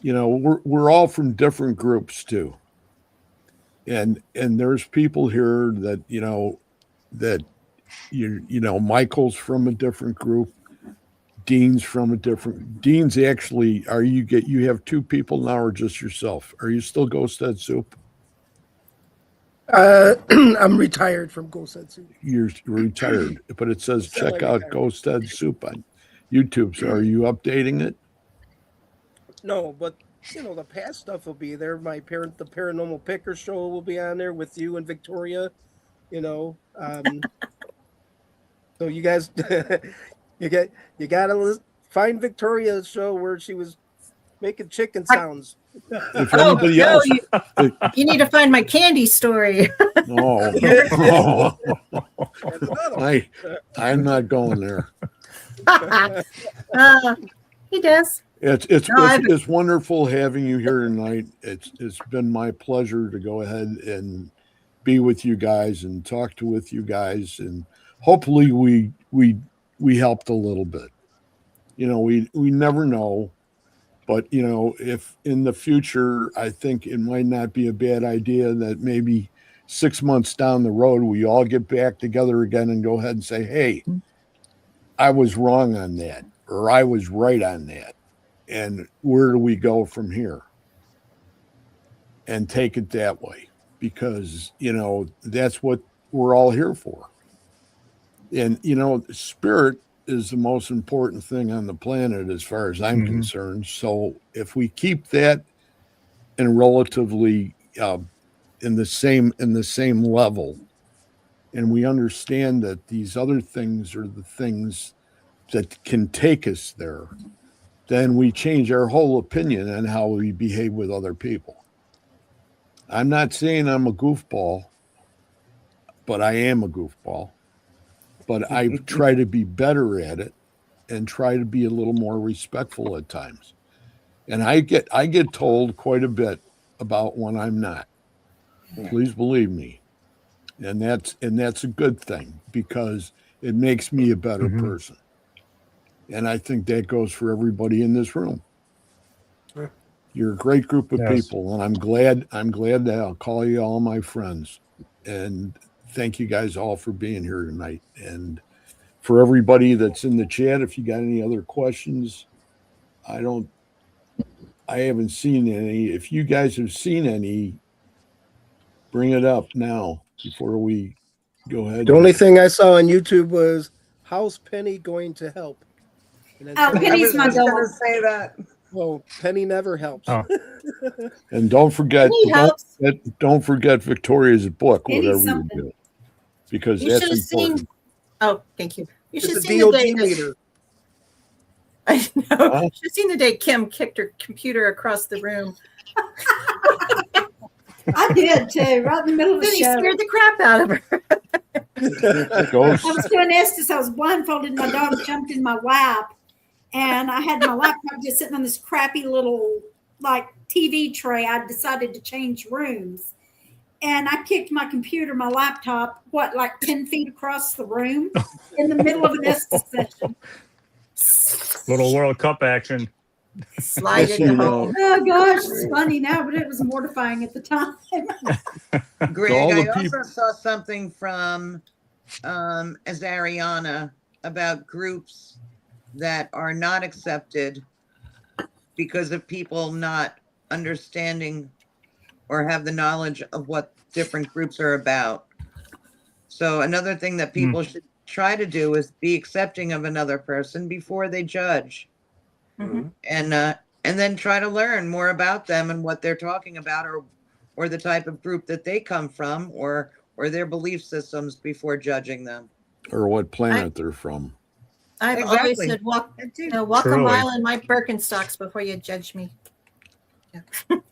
we're all from different groups too. And there's people here that, Michael's from a different group. Dean's actually, you have two people now or just yourself? Are you still Ghost Head Soup? I'm retired from Ghost Head Soup. You're retired, but it says check out Ghost Head Soup on YouTube. So are you updating it? No, but the past stuff will be there. The Paranormal Picker Show will be on there with you and Victoria. So you guys, you gotta find Victoria's show where she was making chicken sounds. If anybody else, You need to find my candy story. I'm not going there. He does. It's wonderful having you here tonight. It's been my pleasure to go ahead and be with you guys and talk with you guys, and hopefully we helped a little bit. We never know, but if in the future, I think it might not be a bad idea that maybe 6 months down the road we all get back together again and go ahead and say, hey, I was wrong on that, or I was right on that. And where do we go from here? and take it that way, because, you know, that's what we're all here for. And, you know, spirit is the most important thing on the planet as far as I'm concerned. So if we keep that in relatively in the same level, and we understand that these other things are the things that can take us there, then we change our whole opinion on how we behave with other people. I'm not saying I'm a goofball, but I am a goofball. But I try to be better at it and try to be a little more respectful at times. And I get told quite a bit about when I'm not. Please believe me. And that's a good thing, because it makes me a better person. And I think that goes for everybody in this room. Yeah. You're a great group of people, and I'm glad that I'll call you all my friends. And thank you guys all for being here tonight. And for everybody that's in the chat, if you got any other questions, I haven't seen any. If you guys have seen any, bring it up now before we go ahead. The only thing I saw on YouTube was, how's Penny going to help? And then Oh, somebody- Penny's my I was just dog. gonna say that. Well, Penny never helps. Oh. And don't forget, Penny helps. don't forget Victoria's book, Penny's whatever you something. do, because You that's should have important. seen. Oh, thank you. You should have It's a seen the day DOG that, meter. I know. Huh? You should have seen the day Kim kicked her computer across the room. I did too, right in the middle of the Then he show. scared the crap out of her. Ghost, I was doing Estes. I was blindfolded. My dog jumped in my lap, and I had my laptop just sitting on this crappy little like TV tray. I decided to change rooms, and I kicked my computer, my laptop, like 10 feet across the room in the middle of an Estes session. Little World Cup action. Slide Yes, into you home. know, Oh gosh, it's funny now, but it was mortifying at the time. Greg, all the I people- also saw something from Azariana about groups that are not accepted because of people not understanding or have the knowledge of what different groups are about. So another thing that people should try to do is be accepting of another person before they judge. Mhm. And then try to learn more about them and what they're talking about, or the type of group that they come from, or their belief systems before judging them. or what planet they're from. I've always Exactly. said walk a Truly. mile in my Birkenstocks before you judge me.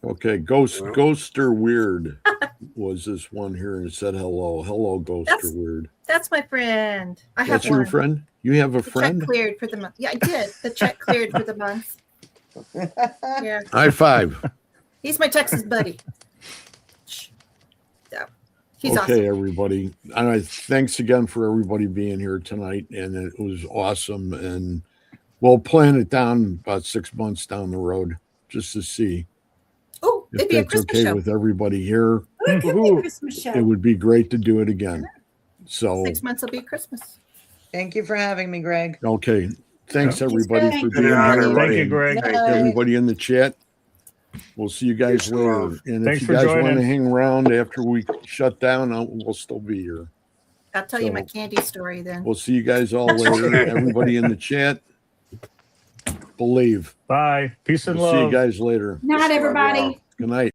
Okay, Well. Ghoster Weird was this one here and said hello. Hello, Ghoster That's- Weird. That's my friend. I have That's your one. friend? You have a The friend? check cleared for the month. Yeah, I did. The check cleared for the month. Yeah, High five. he's my Texas buddy. So he's Okay, awesome. everybody. Thanks again for everybody being here tonight. And it was awesome. And we'll plan it down about 6 months down the road just to see Oh, if it'd be a that's Christmas okay show. with everybody here. Ooh, it could be a Christmas It show. would be great to do it again. So, 6 months will be Christmas. Thank you for having me, Greg. okay. Thanks, everybody, Greg. for Good being night, here. everybody. Thank you, Greg. Thank Bye. Everybody in the chat. We'll see you guys Peace and later. love. And Thanks if for you guys want to joining. hang around after we shut down, we'll still be here. I'll tell you my So- candy story then. We'll see you guys all later. Everybody in the chat, believe. Bye. Peace and We'll see you love. guys later. Night, everybody. Good night.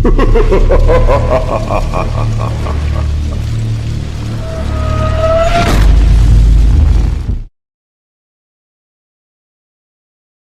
Ha ha ha ha ha ha ha ha.